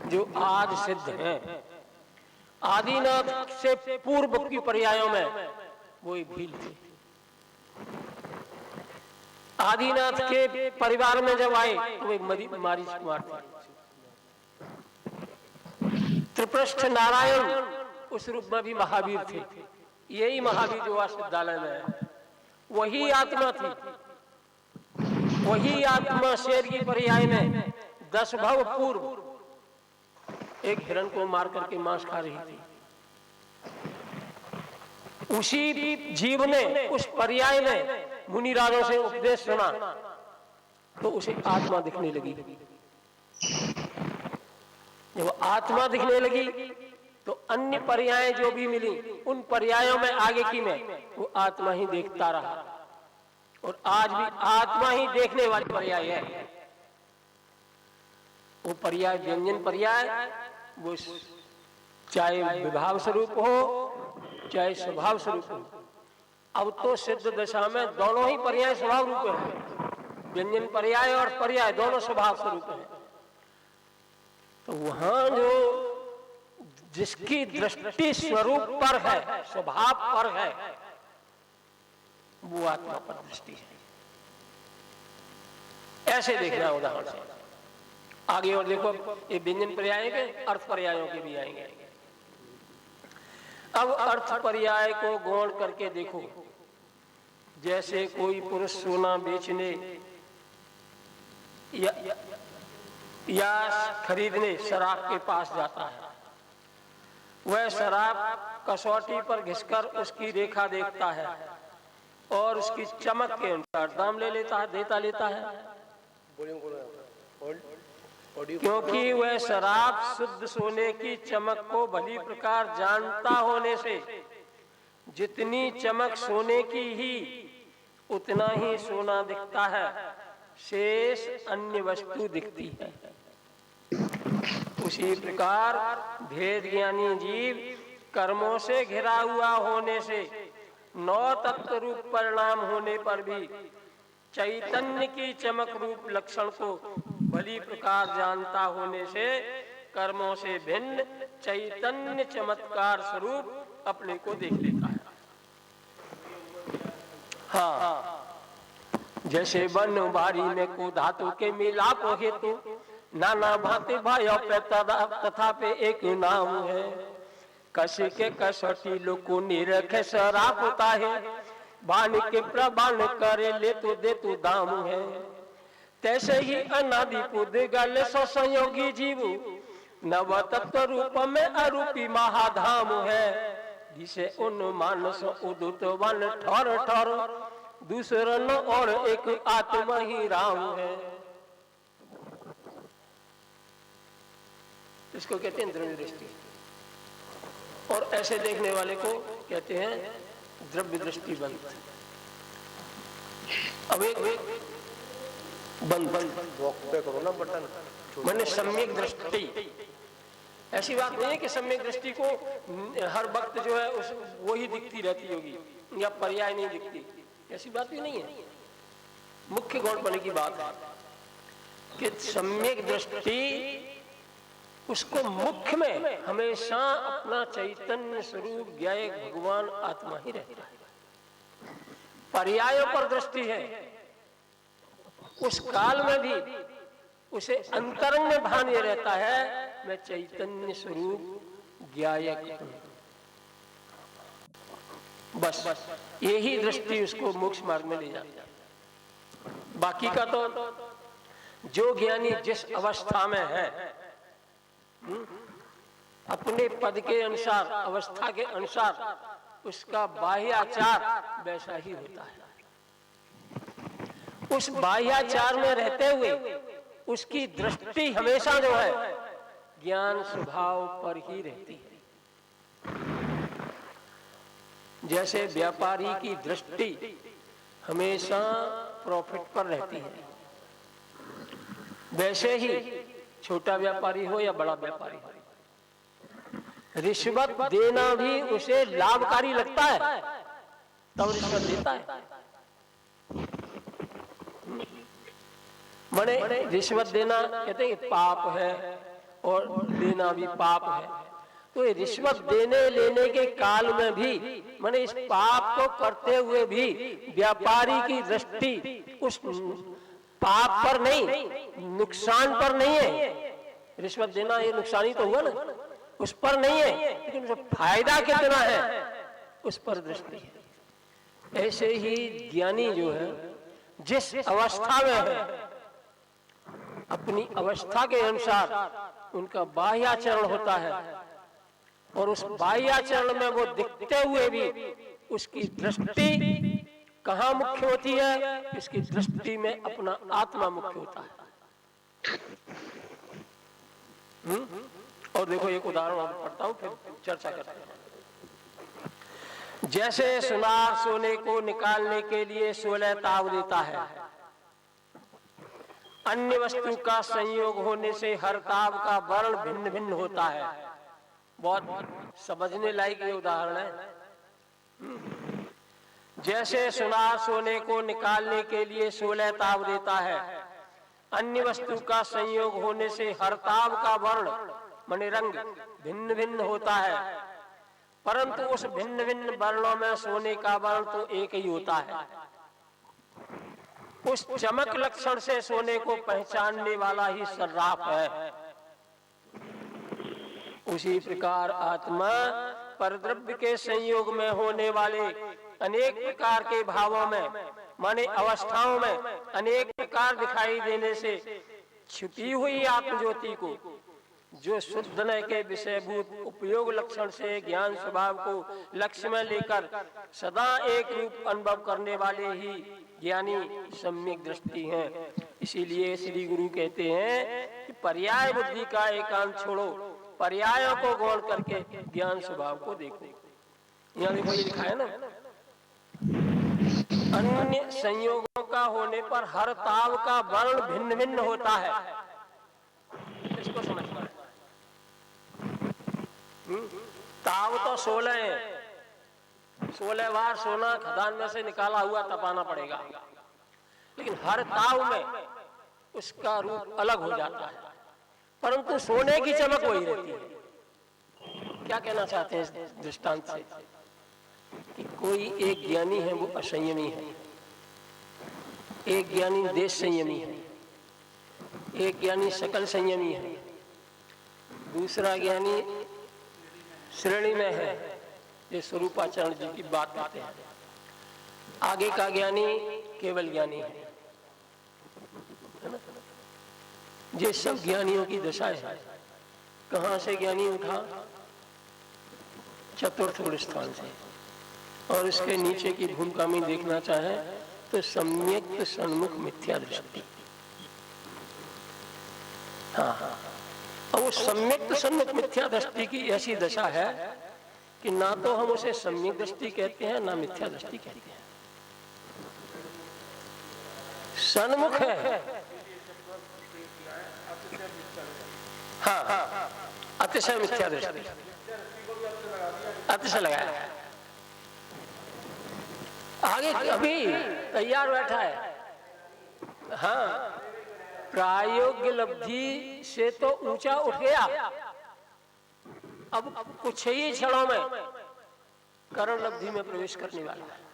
C: जो आज सिद्ध हैं, आदिनाथ से पूर्व की पर्यायों में वही भील थे। आदिनाथ के परिवार में जब आए तो वे मारीच कुमार थे। त्रिपृष्ठ नारायण उस रूप में भी महावीर थे। यही महावीर जो आज विद्यालय में है, वही आत्मा थी। वही आत्मा शेर की पर्याय में 10 भव पूर्व एक हिरण को मार करके मांस खा रही थी। उसी जीव ने उस पर्याय में मुनि राजों से उपदेश सुना तो उसे आत्मा दिखने लगी। जब आत्मा दिखने लगी तो अन्य पर्याय जो भी मिली उन पर्यायों में आगे की में वो आत्मा ही देखता रहा, और आज भी आत्मा ही देखने वाली पर्याय है। वो पर्याय व्यंजन पर्याय, वो चाहे विभाव स्वरूप हो चाहे स्वभाव स्वरूप हो। अब तो सिद्ध दशा में दोनों ही पर्याय स्वभाव रूप है, व्यंजन पर्याय और पर्याय दोनों स्वभाव स्वरूप है। तो वहां जो जिसकी दृष्टि स्वरूप पर है, स्वभाव पर है, वो आत्मा पर दृष्टि है। ऐसे देखना उदाहरण से आगे। और देखो ये व्यंजन पर्याय के अर्थ पर्यायों के भी आएंगे। अब अर्थ पर्याय को गौण करके देखो। जैसे कोई पुरुष सोना बेचने या खरीदने शराब के पास जाता है, वह शराब कसौटी पर घिसकर उसकी रेखा देखता है और उसकी चमक के अनुसार दाम ले लेता है, लेता है, क्योंकि वह शराब शुद्ध सोने की चमक को भली प्रकार जानता होने से जितनी चमक सोने की ही उतना ही सोना दिखता है, शेष अन्य वस्तु दिखती है। उसी प्रकार भेद ज्ञानी जीव कर्मों से घिरा हुआ होने से नौ तत्व रूप परिणाम होने पर भी चैतन्य की चमक रूप लक्षण को भली प्रकार जानता होने से कर्मों से भिन्न चैतन्य चमत्कार स्वरूप अपने को देख लेता है। हाँ, जैसे वन बारी में को धातु के मिलाप हेतु नाना भांति भाइयों पे तथा पे एक नाम है। कसी के कसौटी लोको निरख शराब होता है, बाण के प्रबाण करे ले तो दे तो दाम है। तैसे ही अनादि पुद्गल सो संयोगी जीव नव तत्व रूप में अरूपी महाधाम है, जिसे उन मानस उदित वन ठौर ठौर दूसरा न और एक आत्मा ही राम है। इसको कहते हैं द्रव्य दृष्टि, और ऐसे देखने वाले को कहते हैं द्रव्य दृष्टि बंद। अब एक बंद
B: पे करो ना बटन,
C: मैंने सम्यक दृष्टि। ऐसी बात नहीं है कि सम्यक दृष्टि को हर वक्त जो है उस वो ही दिखती रहती होगी या पर्याय नहीं दिखती, ऐसी बात भी नहीं है। मुख्य गौणपने की बात है कि सम्यक दृष्टि उसको मुख्य में हमेशा अपना चैतन्य स्वरूप ज्ञायक भगवान आत्मा ही रहता है। पर्यायों पर दृष्टि है, उस काल में भी उसे अंतरंग में भान ये रहता है, मैं चैतन्य स्वरूप ज्ञायक हूं। बस यही दृष्टि उसको मोक्ष मार्ग में ले जाती है। बाकी का तो जो ज्ञानी जिस अवस्था में है अपने पद के अनुसार अवस्था के अनुसार उसका बाह्याचार वैसा ही होता है। उस बाह्याचार में रहते हुए उसकी दृष्टि हमेशा जो है ज्ञान स्वभाव पर ही रहती है। जैसे व्यापारी की दृष्टि हमेशा प्रॉफिट पर रहती है, वैसे ही छोटा व्यापारी हो या बड़ा व्यापारी हो, रिश्वत देना भी उसे लाभकारी लगता है तब रिश्वत देता है। माने रिश्वत देना कहते हैं पाप है और देना भी पाप है, तो ये रिश्वत देने लेने के काल में भी माने इस पाप को करते हुए भी व्यापारी की दृष्टि उस पाप पर नहीं, नुकसान पर नहीं है। रिश्वत देना ये नुकसानी तो हुआ ना, उस पर नहीं है, लेकिन उसका फायदा कितना है उस पर दृष्टि है। ऐसे ही ज्ञानी जो है जिस अवस्था में है अपनी अवस्था के अनुसार उनका बाह्याचरण होता है, और उस बाह्याचरण में वो दिखते हुए भी उसकी दृष्टि कहाँ मुख्य होती है, इसकी दृष्टि में अपना आत्मा मुख्य होता है। और देखो एक उदाहरण और पढ़ता हूं फिर चर्चा करते हैं। जैसे सुनार सोने को निकालने के लिए 16 ताव देता है, अन्य वस्तु का संयोग होने से हर ताव का वर्ण भिन्न भिन्न होता है। बहुत समझने लायक ये उदाहरण है। जैसे सुनार सोने को निकालने के लिए 16 ताव देता है, अन्य वस्तु का संयोग होने से हर ताव का वर्ण माने रंग भिन्न भिन्न होता है, परंतु उस भिन्न भिन्न वर्णों में सोने का वर्ण तो एक ही होता है। उस चमक लक्षण से सोने को पहचानने वाला ही सर्राफ है। उसी प्रकार आत्मा परद्रव्य के संयोग में होने वाले अनेक प्रकार के भावों में माने अवस्थाओं में अनेक प्रकार दिखाई देने से छिपी हुई आत्मज्योति को जो शुद्ध नय के विषयभूत उपयोग लक्षण से ज्ञान स्वभाव को लक्ष्य में लेकर सदा एक रूप अनुभव करने वाले ही ज्ञानी सम्यक दृष्टि हैं। इसीलिए श्री गुरु कहते हैं कि पर्याय बुद्धि का एकांत छोड़ो, पर्यायों को गौण करके ज्ञान स्वभाव को देखो। यहाँ देखो ये लिखा है ना, अन्य संयोगों का होने पर हर ताव का वर्ण भिन्न भिन्न होता है। इसको समझना है। ताव तो 16 है, 16 बार सोना खदान में से निकाला हुआ तपाना पड़ेगा, लेकिन हर ताव में उसका रूप अलग हो जाता है, परंतु सोने की चमक वही रहती है। क्या कहना चाहते हैं इस दृष्टांत से कि कोई एक ज्ञानी है वो असंयमी है, एक ज्ञानी देश संयमी है, एक ज्ञानी सकल संयमी है, दूसरा ज्ञानी श्रेणी में है, ये स्वरूपाचरण जी की बात करते हैं। आगे का ज्ञानी केवल ज्ञानी है ना? ये सब ज्ञानियों की दशा है। कहाँ से ज्ञानी उठा? चतुर्थ गुण स्थान से। और इसके नीचे की भूमिका में देखना चाहे तो सम्यक सन्मुख मिथ्या दृष्टि। हाँ, और वो सम्यक सन्मुख मिथ्या दृष्टि की ऐसी दशा है कि ना तो हम उसे सम्यक दृष्टि कहते हैं ना मिथ्या दृष्टि कहते हैं। सन्मुख है, हाँ, अतिशय मिथ्या दृष्टि, अतिशय लगाया है। आगे अभी तैयार बैठा है। हाँ, प्रायोगिक लब्धि से तो ऊंचा उठ गया, अब कुछ ही क्षणों में करण लब्धि में प्रवेश करने वाला है।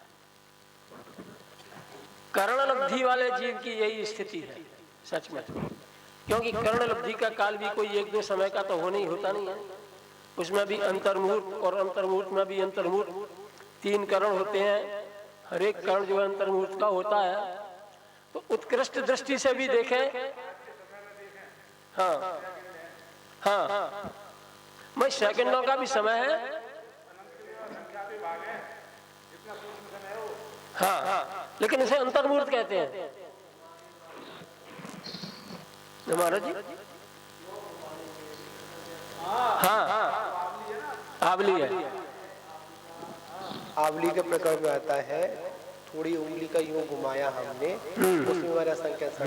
C: करण लब्धि वाले जीव की यही स्थिति है सच में, क्योंकि करण लब्धि का काल भी कोई 1-2 समय का तो होने ही होता नहीं है। उसमें भी अंतर्मुहूर्त और अंतर्मुहूर्त में भी अंतर्मुहूर्त 3 करण होते हैं। हर एक करण जो है अंतर्मुहूर्त का होता है। तो उत्कृष्ट दृष्टि से भी देखें, हाँ हाँ, मैं सेकंडों का भी समय है, हाँ, लेकिन इसे अंतर्मुहूर्त कहते हैं महाराज जी। हाँ, आवली है,
B: आवली के प्रकार में आता है। थोड़ी उंगली का यूं घुमाया हमने, उसमें हमारा संख्या है।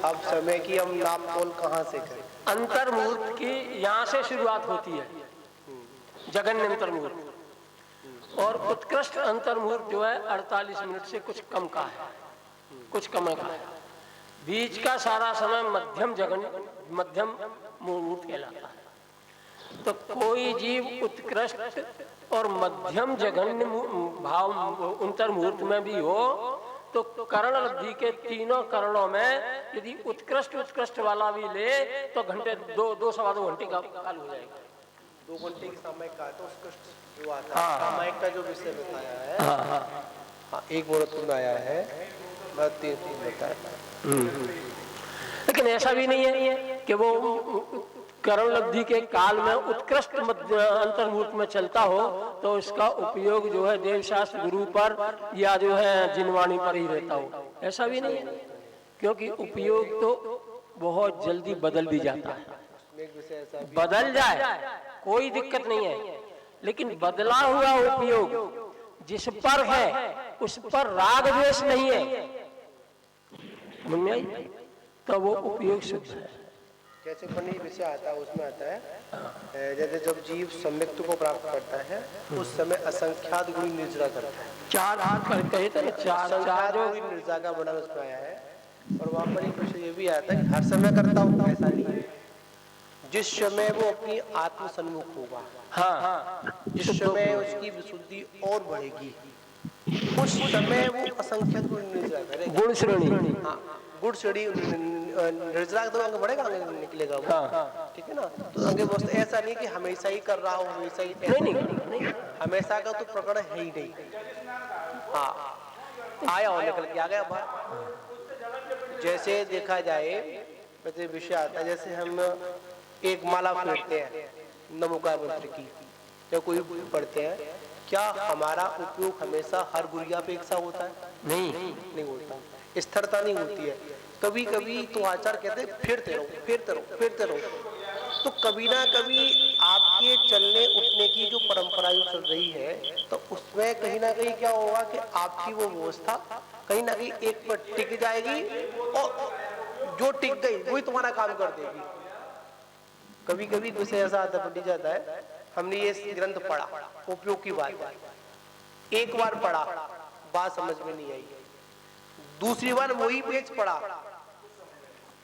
B: अब समय की हम नाप तोल कहाँ से करें?
C: अंतर्मुहूर्त की यहाँ से शुरुआत होती है, जघन्य अंतर्मुहूर्त, और उत्कृष्ट अंतर्मुहूर्त जो है 48 मिनट से कुछ कम का है, कुछ कम का है। बीच का सारा समय मध्यम मुहूर्त कहलाता है। तो कोई जीव उत्कृष्ट और मध्यम जघन्य भाव अंतर्मुहूर्त में भी हो तो करण लब्धि के 3 करणों में यदि उत्कृष्ट वाला भी ले तो घंटे 2-2.25 घंटे का काल हो जाएगा।
B: 2 घंटे की समय का तो उत्कृष्ट जो आता है, समय का जो विषय बताया है, हाँ, 1 मुहूर्त में आया है, 3 बताया।
C: लेकिन ऐसा भी नहीं है कि वो करण लब्धि के काल में उत्कृष्ट अंतर्मुहूर्त में चलता हो तो इसका उपयोग जो है देव शास्त्र गुरु पर या जो है जिनवाणी पर ही रहता हो, ऐसा भी नहीं है। क्योंकि उपयोग तो बहुत जल्दी बदल भी जाता है। बदल जाए कोई दिक्कत नहीं है, लेकिन बदला हुआ उपयोग जिस पर है उस पर राग द्वेष नहीं है, समझ में आई? तो वो उपयोग शुद्ध है।
B: जैसे फनी विषय आता है उसमें आता है, जैसे जब जीव सम्यक्त्व को प्राप्त करता है उस समय असंख्यात गुण निर्जरा करता है।
C: 4 हाथ कहे थे ना, 4 जो
B: निर्जरा का वर्णन उसमें आया है। और वहाँ पर एक विषय ये भी आता है कि हर समय करता हूँ, ऐसा नहीं है। जिस समय वो अपनी आत्म सन्मुख होगा, हाँ, जिस समय उसकी विशुद्धि और बढ़ेगी, उस समय वो असंख्यात गुण निर्जरा करेगा।
C: गुण श्रेणी,
B: हाँ, गुण श्रेणी निर्जला तो आगे बढ़ेगा, आगे निकलेगा वो।
C: हाँ।
B: ठीक है ना। तो आगे वस्तु ऐसा नहीं कि हमेशा ही कर रहा हूँ, हमेशा ही
C: नहीं।
B: हमेशा का तो प्रकरण है ही नहीं। हाँ, आया और निकल के आ गया बाहर। जैसे देखा जाए, वैसे विषय आता है, जैसे हम एक माला फेरते हैं नमोकार मंत्र की, या कोई पढ़ते हैं, क्या हमारा उपयोग हमेशा हर गुड़िया पे एक सा होता है? नहीं होता, स्थिरता नहीं होती है। कभी कभी तो आचार्य कहते हैं फेरते रहो। तो कभी ना कभी आपके चलने उठने की जो परंपरा जो चल रही है, तो उसमें कहीं ना कहीं क्या होगा कि आपकी वो व्यवस्था कहीं ना कहीं एक पर टिक जाएगी, और जो टिक गई वही तुम्हारा काम कर देगी। कभी कभी कुछ ऐसा आता पंडित जाता है, हमने ये ग्रंथ पढ़ा, उपयोग की बात है, एक बार पढ़ा, बात समझ में नहीं आई, दूसरी बार वही पेज पढ़ा,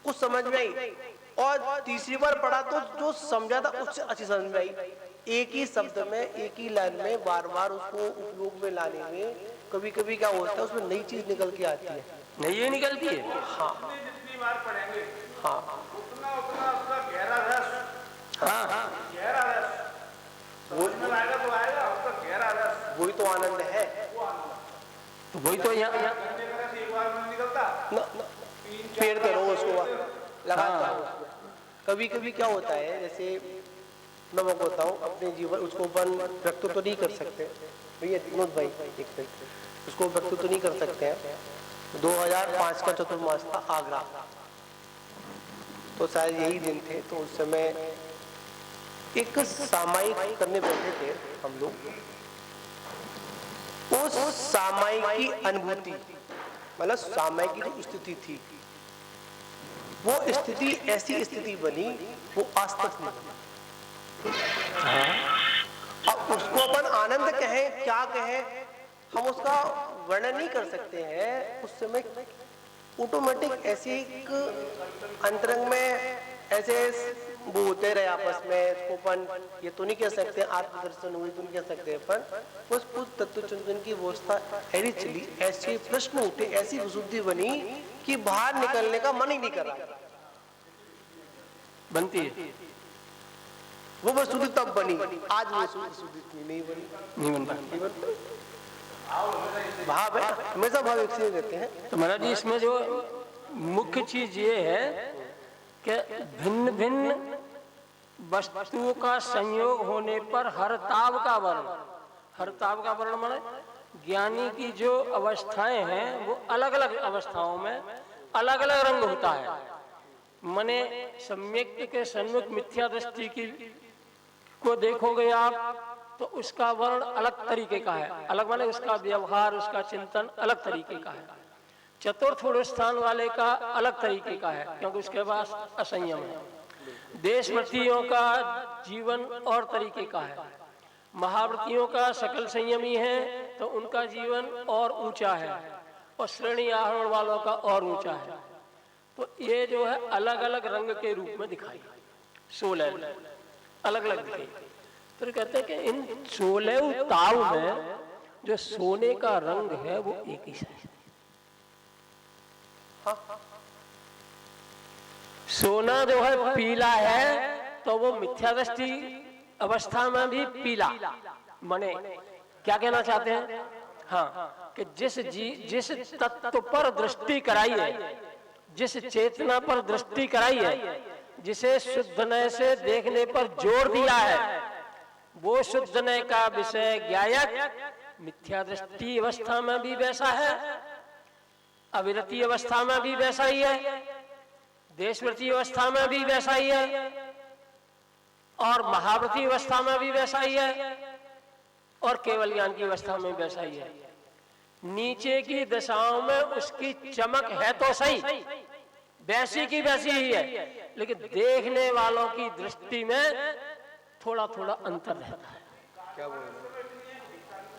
B: कुछ समझ में आई, और तीसरी बार पढ़ा तो जो समझा था उससे अच्छी समझ में आई। एक ही शब्द में, एक ही लाइन में बार बार उसको उपयोग में लाने में कभी कभी क्या होता है, उसमें नई चीज निकल के आती है।
C: नहीं निकलती है।
A: हाँ, जितनी बार पढ़ेंगे
B: हाँ,
A: उतना उसका गहरा रस,
C: हाँ,
A: गहरा रस समझ में आएगा, तो आएगा उसका गहरा रस,
B: वही तो आनंद है।
C: तो वही तो यहाँ
A: एक बार में निकलता,
B: फेरते रहो उसको, लगातार उसको। कभी कभी क्या होता है, जैसे मैं वो बताऊं अपने जीवन, उसको अपन व्यक्त तो नहीं कर सकते भैया, विनोद भाई एक मिनट, उसको व्यक्त तो नहीं कर सकते हैं। 2005 का चतुर्मास था आगरा, तो शायद यही दिन थे। तो उस समय एक सामायिक करने बैठे थे हम लोग। उस सामायिक की अनुभूति, मतलब सामायिक की जो स्थिति थी, वो स्थिति ऐसी स्थिति बनी, वो आज तक नहीं बनी। अब उसको अपन आनंद कहें, क्या कहें, हम उसका वर्णन नहीं कर सकते हैं। उस समय ऑटोमेटिक ऐसी एक अंतरंग में ऐसे वो होते रहे आपस में। इसको अपन ये तो नहीं कह सकते आत्मदर्शन हुई, तो नहीं कह सकते अपन। उस तत्व चिंतन की व्यवस्था ऐसी चली, ऐसे प्रश्न उठे, ऐसी विशुद्धि बनी कि बाहर निकलने का मन ही नहीं कर रहा।
C: बनती है,
B: वो विशुद्धि तब बनी, आज वो विशुद्धि नहीं बनी,
C: नहीं बनता।
B: भाव है, हमेशा भाव एक से रहते हैं।
C: तो महाराज जी, इसमें जो मुख्य चीज ये है कि भिन्न भिन्न वस्तुओं का संयोग होने पर हरताव का वर्ण माने ज्ञानी की जो अवस्थाएं हैं, वो अलग अलग अवस्थाओं में अलग अलग रंग होता है। माने सम्यक के सन्मुख मिथ्या दृष्टि की को देखोगे आप, तो उसका वर्ण अलग तरीके का है, अलग माने उसका व्यवहार, उसका चिंतन अलग तरीके का है। चतुर्थ स्थान वाले का अलग तरीके का है, क्योंकि उसके पास असंयम है। देशव्रतियों का जीवन और तरीके का है, महाव्रतियों का सकल संयमी है तो उनका जीवन और ऊंचा है, और श्रेणी आरोहण वालों का और ऊंचा है। तो ये जो है अलग अलग रंग के रूप में दिखाई, 16 अलग अलग दिखाई। तो कहते हैं कि इन 16 ताव में जो सोने का रंग है वो एक ही है। सोना जो है पीला है, तो वो मिथ्या दृष्टि अवस्था में भी पीला, माने क्या कहना चाहते हैं? हाँ, कि जिस तत्व पर दृष्टि कराई है, जिस चेतना पर दृष्टि कराई है, जिसे शुद्ध नय से देखने पर जोर दिया है, वो शुद्ध नय का विषय ज्ञायक मिथ्या दृष्टि अवस्था में भी वैसा है, अविरति अवस्था में भी वैसा ही है, देशव्रती अवस्था में भी वैसा ही है, और महाव्रती अवस्था में भी वैसा ही है, और केवल ज्ञान की अवस्था में वैसा ही है। नीचे की दशाओं में उसकी चमक है तो सही, वैसी की वैसी ही है, लेकिन देखने वालों की दृष्टि में थोड़ा थोड़ा अंतर रहता है।
B: क्या बोल रहे हैं?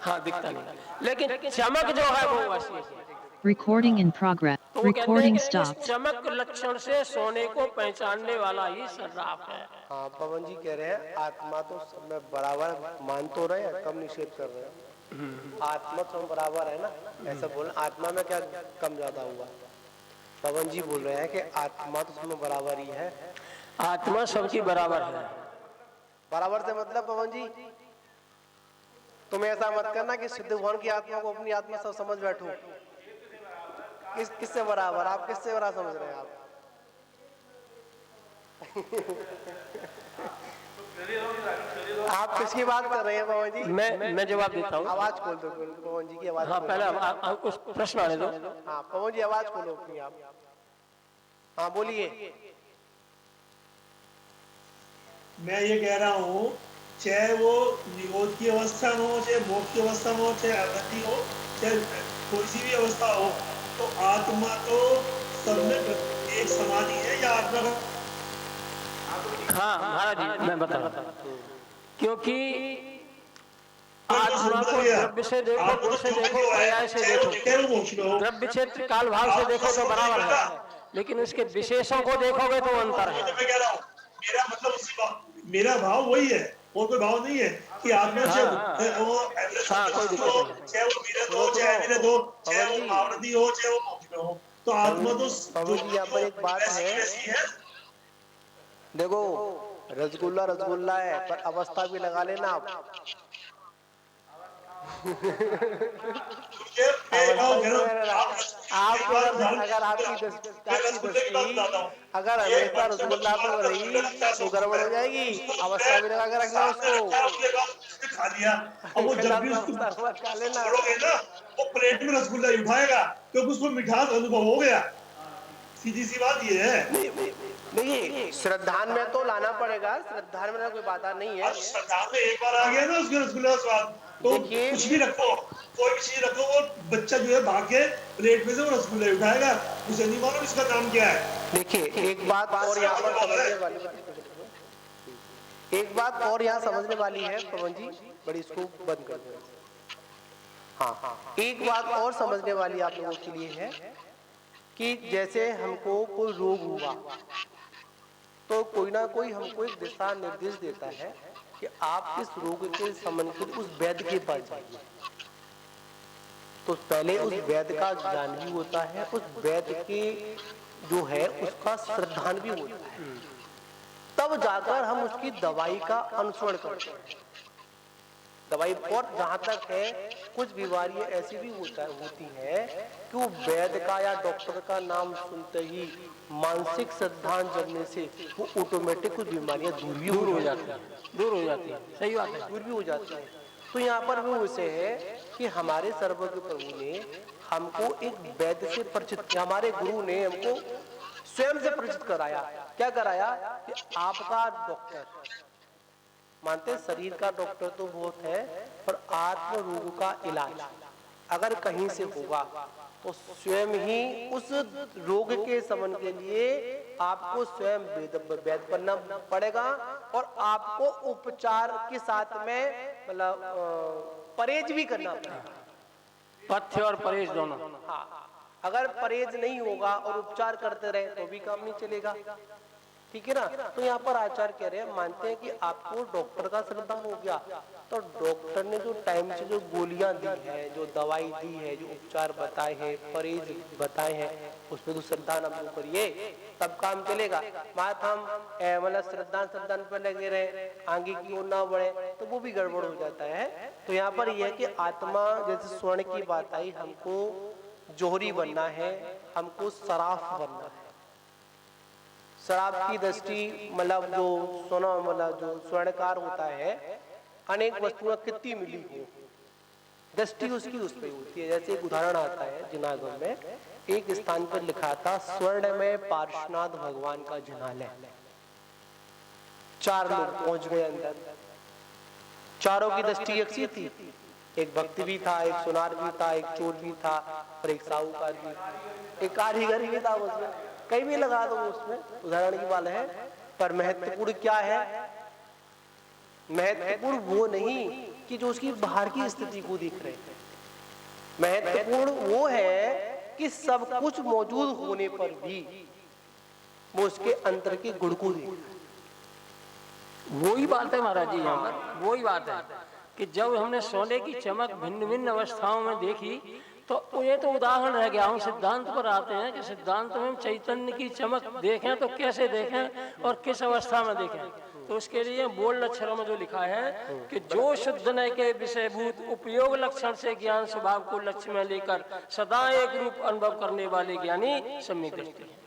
C: हाँ, दिखता नहीं, लेकिन चमक जो है वो वैसी है।
D: Recording in progress.
C: तो वो कहते हैं
D: Recording
C: कि इस
D: stopped.
C: चमक लक्षण से सोने को पहचानने वाला ही सर्राफ है।
B: हाँ, पवन जी कह रहे हैं आत्मा तो सब में बराबर मान तो रहे हैं, कम निषेध कर रहे हैं। आत्मा तो बराबर है ना, ऐसा बोल, आत्मा में क्या कम ज्यादा हुआ? पवन जी बोल रहे हैं कि आत्मा तो उसमें बराबर ही है।
C: आत्मा सबकी बराबर है।
B: बराबर से मतलब पवन जी तुम ऐसा मत करना कि सिद्ध भगवान की आत्मा को अपनी आत्मा सब समझ बैठो। किससे बराबर? आप किससे बराबर समझ रहे हैं आप? आप किसकी बात कर रहे हैं पवन जी?
C: मैं जवाब देता हूँ।
B: आवाज खोल दो पवन जी की आवाज।
C: हाँ, पहले आपको प्रश्न आने दो।
B: हाँ पवन जी आवाज खोलो अपनी आप। हाँ बोलिए।
E: मैं ये कह रहा हूँ चाहे वो निरोध की अवस्था में हो, चाहे मोक्ष की अवस्था में हो, चाहे अवधि हो, चाहे कोई सी भी अवस्था हो, तो आत्मा तो सब में एक समान ही है या आत्मा का?
C: हाँ महाराज जी मैं बता रहा हूँ, क्योंकि आत्मा को द्रव्य से देखो, गुण से देखो, पर्याय से देखो, द्रव्य क्षेत्र काल भाव से देखो तो बराबर है, लेकिन उसके विशेषों को देखोगे तो अंतर है।
E: मैं कह रहा हूँ मेरा मतलब उसी मेरा भाव वही है और कोई भाव नहीं है कि आत्मा चाहे वो चाहे वो विरत हो, चाहे विरत हो, चाहे वो आवृत्ति हो, चाहे वो मोक्ष में हो, तो आत्मा तो
B: यहाँ पर एक बात है, देखो रसगुल्ला रसगुल्ला है पर अवस्था भी लगा लेना आप। आपको अगर आपकी दृष्टि अगर हमेशा रसगुल्ला पे रही तो गड़बड़ हो जाएगी। अवस्था भी लगा के रखना उसको।
E: खा लिया और वो जब भी उसको छोड़ोगे ना वो प्लेट में रसगुल्ला ही उठाएगा क्योंकि उसको मिठास अनुभव हो गया। सीधी सी बात ये है।
B: नहीं श्रद्धान में तो लाना पड़ेगा, श्रद्धान में कोई बात नहीं है।
E: श्रद्धान में एक बार आ गया ना उसके रसगुल्ला का स्वाद तो कुछ भी रखो, कोई भी चीज रखो, वो बच्चा जो है भाग के प्लेट में से वो रसगुल्ला उठाएगा, उसे नहीं मालूम इसका नाम क्या है।
B: देखिए एक बात और यहाँ पर समझने वाली, एक बात और यहाँ समझने वाली है पवन जी, बड़ी इसको बंद कर दो। हाँ एक बात और समझने वाली आप लोगों के लिए है कि जैसे हमको कोई रोग हुआ तो कोई ना कोई हमको एक दिशा निर्देश देता है कि आप इस रोग के शमन के लिए उस वैद्य के पास जाइए। तो पहले उस वैद्य का ज्ञान भी होता है, उस वैद्य के जो है उसका श्रद्धान भी होता है, तब जाकर हम उसकी दवाई का अनुसरण करते हैं। दवाई और जहां तक है कुछ बीमारियां ऐसी भी होती है कि वो वैद्य का या डॉक्टर का नाम सुनते ही मानसिक श्रद्धान जगने से वो ऑटोमेटिक कुछ बीमारियां दूर हो जाती है।
C: सही बात है,
B: दूर भी हो जाती है। तो यहाँ पर वो विषय है कि हमारे सर्वज्ञ प्रभु ने हमको एक वैद्य से परिचित किया, हमारे गुरु ने हमको स्वयं से परिचित कराया। क्या कराया कि आपका डॉक्टर मानते शरीर का डॉक्टर तो बहुत है पर आत्म रोग का इलाज अगर कहीं से होगा तो स्वयं ही उस रोग के शमन के लिए आपको स्वयं वैद्य बनना पड़ेगा और आपको उपचार के साथ में मतलब परहेज भी करना पड़ेगा।
C: पथ्य और परहेज दोनों।
B: हाँ अगर परहेज नहीं होगा और उपचार करते रहे तो भी काम नहीं चलेगा। ठीक है ना। तो यहाँ पर आचार्य कह रहे हैं मानते हैं कि आपको डॉक्टर का श्रद्धान हो गया तो डॉक्टर ने जो टाइम से जो गोलियां दी है, जो दवाई दी है, जो उपचार बताए हैं, परहेज बताए हैं, उसमें तो श्रद्धान आप लोग करिए तब काम चलेगा। बात हम मतलब श्रद्धान पर लगे रहे आगे की ओर ना बढ़े तो वो भी गड़बड़ हो जाता है। तो यहाँ पर यह है कि आत्मा जैसे स्वर्ण की बात आई, हमको जोहरी बनना है, हमको सराफ बनना है। शराब की दृष्टि मतलब जो सोना मतलब जो स्वर्णकार होता है अनेक वस्तुएं कितनी मिली हो दृष्टि उसकी उस पर होती है। जैसे एक उदाहरण आता है जिनागम में, एक स्थान पर लिखा था स्वर्ण में पार्श्वनाथ भगवान का जिनालय। 4 लोग पहुंच गए अंदर, चारों की दृष्टि एक सी थी, एक भक्त भी था, एक सुनार भी था, एक चोर भी था और एक साहूकार भी, एक कारीगर भी था। उसमें कहीं भी लगा दो उसमें उदाहरण की बात है। पर महत्वपूर्ण क्या है? महत्वपूर्ण वो नहीं कि जो उसकी बाहर की स्थिति को देख रहे हैं, महत्वपूर्ण वो है कि सब कुछ मौजूद होने पर भी वो उसके अंतर के गुण को देख रहे हैं।
C: वही बात है महाराज जी, यहाँ पर वही बात है कि जब हमने सोने की चमक भिन्न भिन्न अवस्थाओं में देखी तो ये तो उदाहरण रह गया। हम सिद्धांत पर आते हैं कि सिद्धांत में हम चैतन्य की चमक देखें तो कैसे देखें और किस अवस्था में देखें। तो उसके लिए बोल्ड अक्षरों में जो लिखा है कि जो शुद्ध नय के विषयभूत उपयोग लक्षण से ज्ञान स्वभाव को लक्ष्य में लेकर सदा एक रूप अनुभव करने वाले ज्ञानी सम्यक दृष्टि है।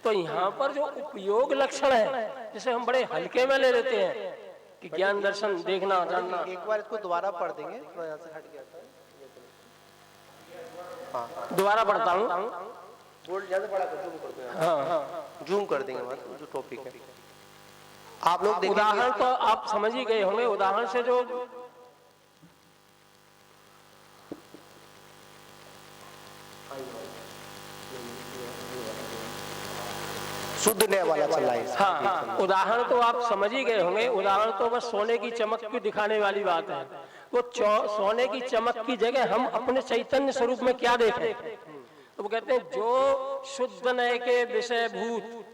C: तो यहाँ पर जो उपयोग लक्षण है जिसे हम बड़े हल्के में ले लेते हैं कि ज्ञान दर्शन देखना जानना।
B: एक बार इसको दोबारा पढ़ देंगे, थोड़ा यहाँ से हट गया था। हाँ,
C: दोबारा पढ़ता हूँ।
B: बोल्ड ज्यादा बड़ा कर, जूम कर दो।
C: हाँ,
B: जूम कर देंगे मतलब जो टॉपिक है आप लोग देखेंगे।
C: उदाहरण तो आप समझ ही गए होंगे। उदाहरण से जो
B: शुद्ध नय वाला चल रहा है।
C: हाँ, उदाहरण तो आप समझ ही गए होंगे। उदाहरण तो बस सोने की चमक को दिखाने वाली बात है। वो सोने की चमक की जगह हम अपने चैतन्य स्वरूप में क्या देखें। तो वो कहते हैं जो शुद्ध नय के विषयभूत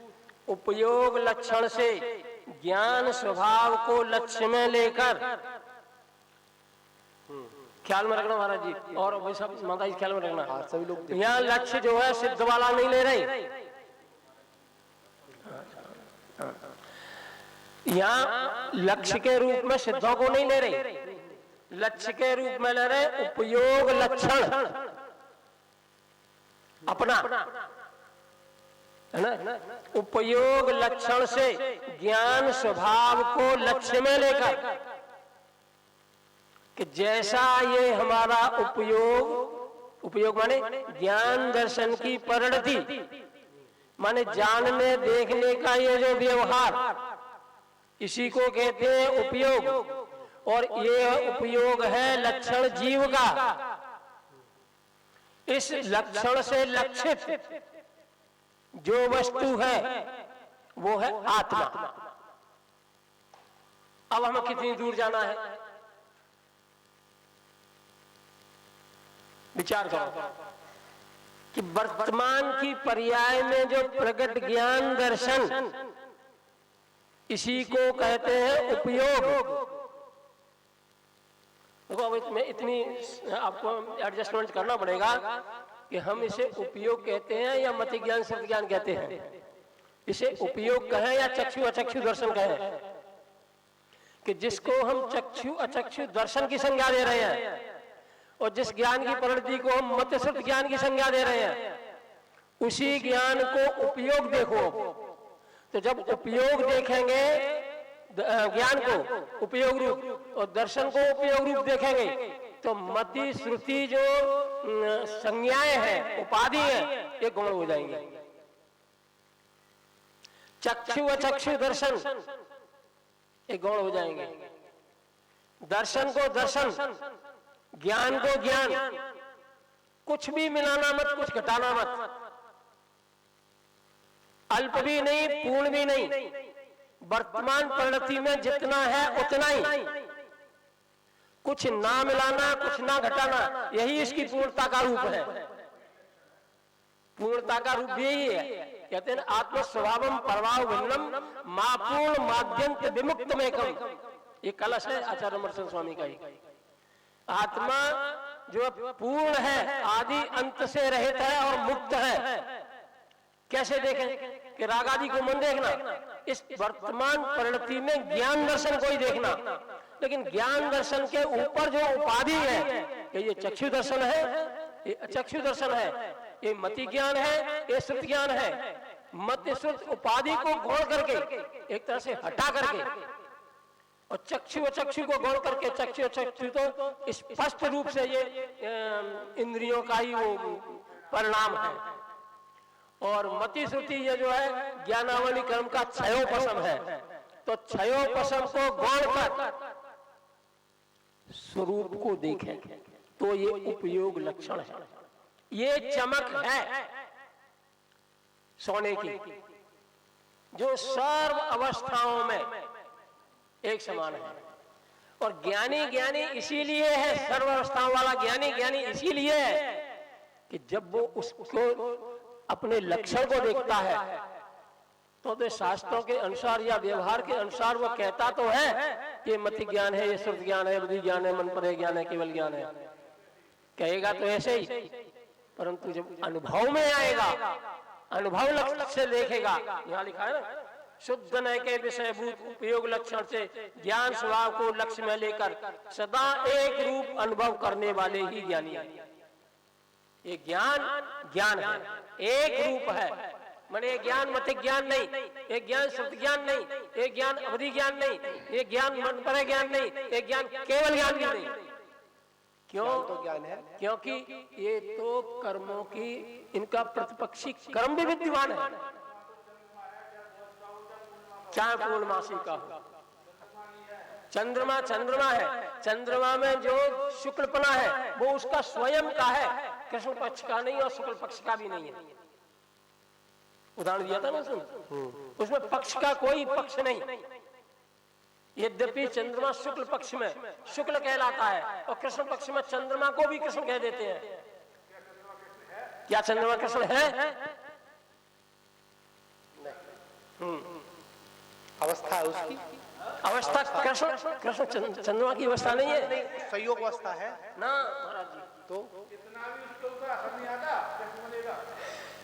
C: उपयोग लक्षण से ज्ञान स्वभाव को लक्ष्य में लेकर, ख्याल में रखना महाराज जी और वही सब माता जी ख्याल में रखना।
B: सभी लोग
C: यहाँ लक्ष्य जो है सिद्ध वाला नहीं ले रहे। यहाँ लक्ष्य के रूप में सिद्धों को नहीं ले रहे, लक्ष्य के रूप में ले रहे उपयोग लक्षण अपना, है ना। उपयोग लक्षण से ज्ञान स्वभाव को लक्ष्य में लेकर कि जैसा ये हमारा उपयोग माने ज्ञान दर्शन की परिणति, माने जानने देखने का ये जो व्यवहार, इसी को कहते हैं उपयोग। और ये उपयोग है लक्षण जीव का। इस लक्षण से लक्षित जो वस्तु है वो है आत्मा। अब हमें कितनी दूर जाना है, विचार करो कि वर्तमान की पर्याय में जो प्रकट ज्ञान दर्शन, इसी को कहते हैं उपयोग। देखो अब इसमें इतनी आपको एडजस्टमेंट करना पड़ेगा कि हम इसे उपयोग कहते हैं या मति ज्ञान सत्य ज्ञान कहते हैं। इसे उपयोग कहें या चक्षु अचक्षु दर्शन कहें, कि जिसको हम चक्षु अचक्षु दर्शन की संज्ञा दे रहे हैं और जिस ज्ञान की परिणति को हम मति सत्य ज्ञान की संज्ञा दे रहे हैं, उसी ज्ञान को उपयोग देखो। तो जब उपयोग देखेंगे ज्ञान को उपयोग रूप और दर्शन को उपयोग रूप देखेंगे, तो मति श्रुति जो संज्ञाएं हैं, उपाधि है, ये गौण हो जाएंगे। चक्षु अचक्षु दर्शन ये गौण हो जाएंगे। दर्शन को दर्शन, ज्ञान को ज्ञान, कुछ भी मिलाना मत, कुछ घटाना मत, अल्प भी नहीं पूर्ण भी नहीं। वर्तमान परिणति में जितना है उतना ही, कुछ ना मिलाना कुछ ना घटाना, यही इसकी पूर्णता का रूप है। पूर्णता का रूप भी यही है। कहते हैं आत्म स्वभावम परवाह भिन्नम मापूर्ण माध्यंत विमुक्त में कम। ये कलश है आचार्य अमरचंद स्वामी का ही। आत्मा जो पूर्ण है, आदि अंत से रहित है और मुक्त है। कैसे देखें कि राग आदि को मन देखना, इस वर्तमान परिणति में ज्ञान दर्शन को ही देखना। लेकिन ज्ञान दर्शन के ऊपर जो उपाधि है कि ये चक्षु दर्शन है, ये अचक्षु दर्शन है, ये मति ज्ञान है, ये श्रुति ज्ञान है। मति श्रुति उपाधि को गौण करके एक तरह से हटा करके और चक्षु अचक्षु को गौण करके, चक्षु अचक्षु तो स्पष्ट रूप से ये इंद्रियों का ही वो परिणाम है। और मति श्रुति ये जो है ज्ञानावली कर्म का क्षयोपशम है। तो क्षयोपशम को गौण कर स्वरूप को देखें तो ये उपयोग लक्षण है। ये चमक है सोने की जो सर्व अवस्थाओं में एक समान है। और ज्ञानी ज्ञानी इसीलिए है, सर्व अवस्थाओं वाला ज्ञानी ज्ञानी इसीलिए है कि जब वो उसको अपने लक्षण को देखता है तो शास्त्रों के अनुसार या व्यवहार के अनुसार वो कहता तो है ये मति ज्ञान है, ये श्रुति ज्ञान है, बुद्धि ज्ञान है, मन पर ज्ञान है, केवल ज्ञान है। कहेगा तो ऐसे ही, परंतु जब अनुभव में आएगा, अनुभव लक्ष्य से देखेगा, यहाँ लिखा है ना, शुद्ध नय के विषयभूत उपयोग लक्षण से ज्ञान स्वभाव को लक्ष्य में लेकर सदा एक रूप अनुभव करने वाले ही ज्ञानी हैं। ये ज्ञान ज्ञान है, एक रूप है, माने ज्ञान मत ज्ञान नहीं, एक ज्ञान शब्द ज्ञान नहीं, एक ज्ञान अवधि ज्ञान नहीं, एक ज्ञान मन पर ज्ञान नहीं, एक ज्ञान केवल ज्ञान भी नहीं। क्यों?
B: तो ज्ञान है,
C: क्योंकि ये तो कर्मों की, इनका प्रतिपक्षी कर्म भी विद्यमान है, चाहे पूर्णमासी का हो। चंद्रमा चंद्रमा है, चंद्रमा में जो शुक्लपना है वो उसका स्वयं का है, कृष्ण पक्ष का नहीं और शुक्ल पक्ष का भी नहीं है। उदाहरण दिया था ना सुन, उसमें पक्ष का कोई पक्ष नहीं। यद्यपि चंद्रमा शुक्ल पक्ष में शुक्ल कहलाता है और कृष्ण पक्ष में चंद्रमा को भी कृष्ण कह देते हैं। क्या चंद्रमा कृष्ण है?
B: अवस्था है उसकी,
C: अवस्था कृष्ण, कृष्ण चंद्रमा की अवस्था नहीं है,
B: संयोग अवस्था है
C: ना महाराज जी।
B: तो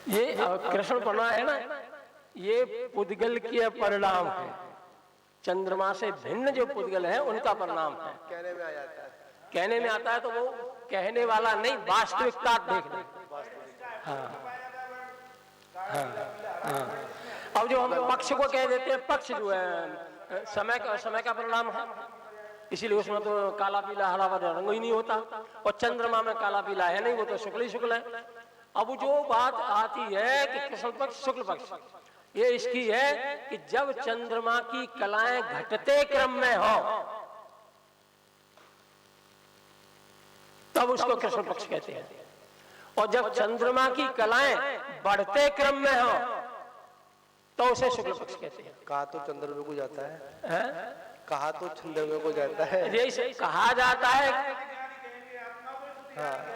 C: ये कृष्णपना है ना, ये पुद्गल के परिणाम है, चंद्रमा से भिन्न जो पुद्गल है उनका परिणाम है।
B: कहने में आ जाता है,
C: कहने में आता है तो वो कहने वाला नहीं, वास्तविकता देखना। हाँ हाँ हाँ। अब जो हम पक्ष को कह देते हैं, पक्ष जो है समय का परिणाम है, इसीलिए उसमें तो काला पीला हरा भरा रंग ही नहीं होता, और चंद्रमा में काला पीला है नहीं, वो तो शुक्ल ही शुक्ल है। अब जो बात आती है कि कृष्ण पक्ष शुक्ल पक्ष, ये इसकी है कि जब चंद्रमा की कलाएं घटते क्रम में हो तब उसको कृष्ण पक्ष कहते हैं, और जब चंद्रमा की कलाएं बढ़ते क्रम में हो तो उसे शुक्ल पक्ष कहते हैं।
B: कहा तो चंद्रमा को जाता है, कहा तो चंद्रमा को जाता है,
C: जैसे कहा जाता है।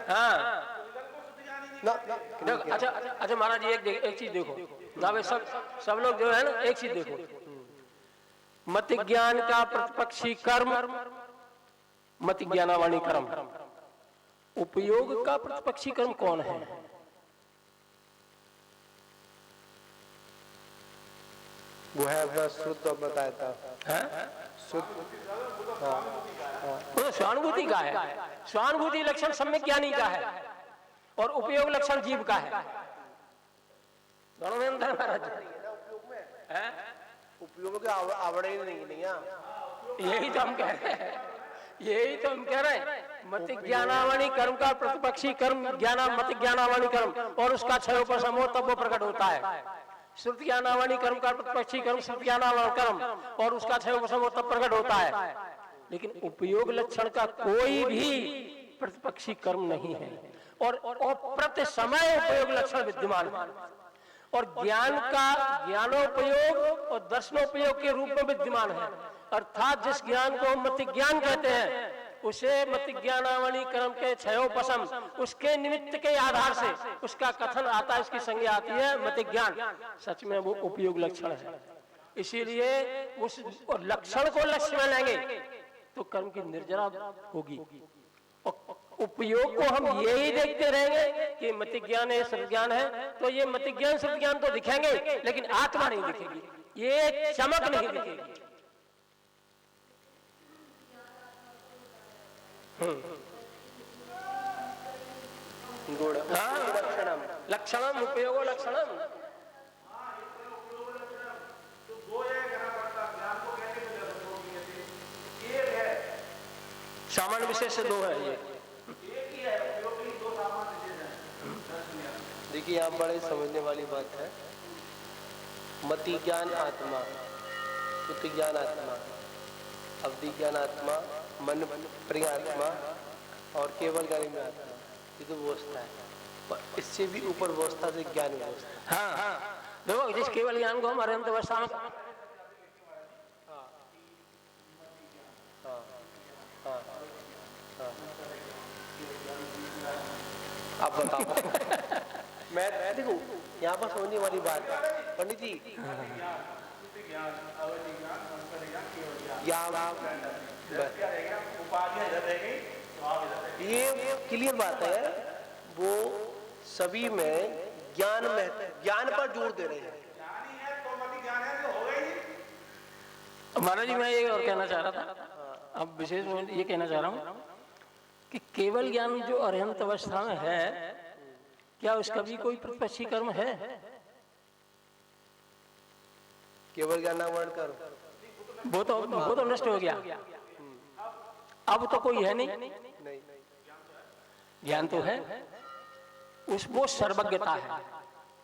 C: हाँ अच्छा अच्छा महाराज जी, एक चीज देखो ना, सब लोग जो है ना, एक चीज देखो, मत ज्ञान का प्रतिपक्षी कर्म मत ज्ञानावाणी कर्म, उपयोग का प्रतिपक्षी कर्म कौन है?
B: वो है अपना शुद्ध बताया था, शुद्ध
C: वो स्वानुभूति का है, स्वानुभूति लक्षण सम्यक ज्ञानी का है और उपयोग लक्षण जीव का है। दोनों में अंतर महाराज है,
B: उपयोग के आवड़े ही नहीं है।
C: यही तो हम कह रहे हैं, यही तो हम कह रहे हैं। मत ज्ञानावाणी कर्म का प्रतिपक्षी कर्म ज्ञाना मत ज्ञानावाणी कर्म और उसका क्षयोपशम हो तब वो प्रकट होता है। श्रुति ज्ञानावाणी कर्म का प्रतिपक्षी कर्म श्रुति ज्ञानावाणी कर्म और उसका क्षयोपशम हो तब प्रकट होता है। लेकिन उपयोग लक्षण का कोई भी प्रतिपक्षी कर्म नहीं है और प्रति समय उपयोग लक्षण विद्यमान है और ज्ञान का ज्ञानोपयोग और दर्शनोपयोग के रूप में विद्यमान है। अर्थात जिस ज्ञान को मत ज्ञान कहते हैं उसे मत ज्ञानावणी कर्म के क्षयोपशम उसके निमित्त के आधार से उसका कथन आता है, इसकी संज्ञा आती है मत ज्ञान। सच में वो उपयोग लक्षण है, इसीलिए उस लक्षण को लक्ष्य में लेंगे तो कर्म की निर्जरा होगी। उपयोग को हम यही देखते रहेंगे कि मत ज्ञान है सत ज्ञान है, तो ये मत ज्ञान सत ज्ञान तो दिखेंगे लेकिन आत्मा नहीं दिखेगी, ये चमक नहीं दिखेगी। लक्षणम उपयोग लक्षणम सामान्य विशेष से दो है ये।
B: देखिए यहाँ बड़े समझने वाली बात है, मति ज्ञान आत्मा, श्रुति ज्ञान आत्मा, अवधि ज्ञान आत्मा, मन प्रिय आत्मा और केवल ज्ञानी में आत्मा, ये तो व्यवस्था है। पर इससे भी ऊपर व्यवस्था से ज्ञान व्यवस्था।
C: हाँ हाँ देखो, जिस केवल ज्ञान को हमारे अंत अवस्था में
B: आप बताओ। मैं देखो यहाँ पर समझने वाली बात है पंडित जी, ये क्लियर बात है, वो सभी में ज्ञान पर जोर दे रहे हैं।
C: महाराज जी मैं ये और कहना चाह रहा था, अब विशेष में ये कहना चाह रहा हूँ कि केवल ज्ञान जो अरहंत अवस्था में है, क्या उसका भी कोई प्रतिपक्षी कर्म है?
B: केवल ज्ञान नामरण कर्म
C: वो तो नष्ट हो गया, अब तो कोई है नहीं।
B: नहीं।
C: ज्ञान तो है, वो सर्वज्ञता है।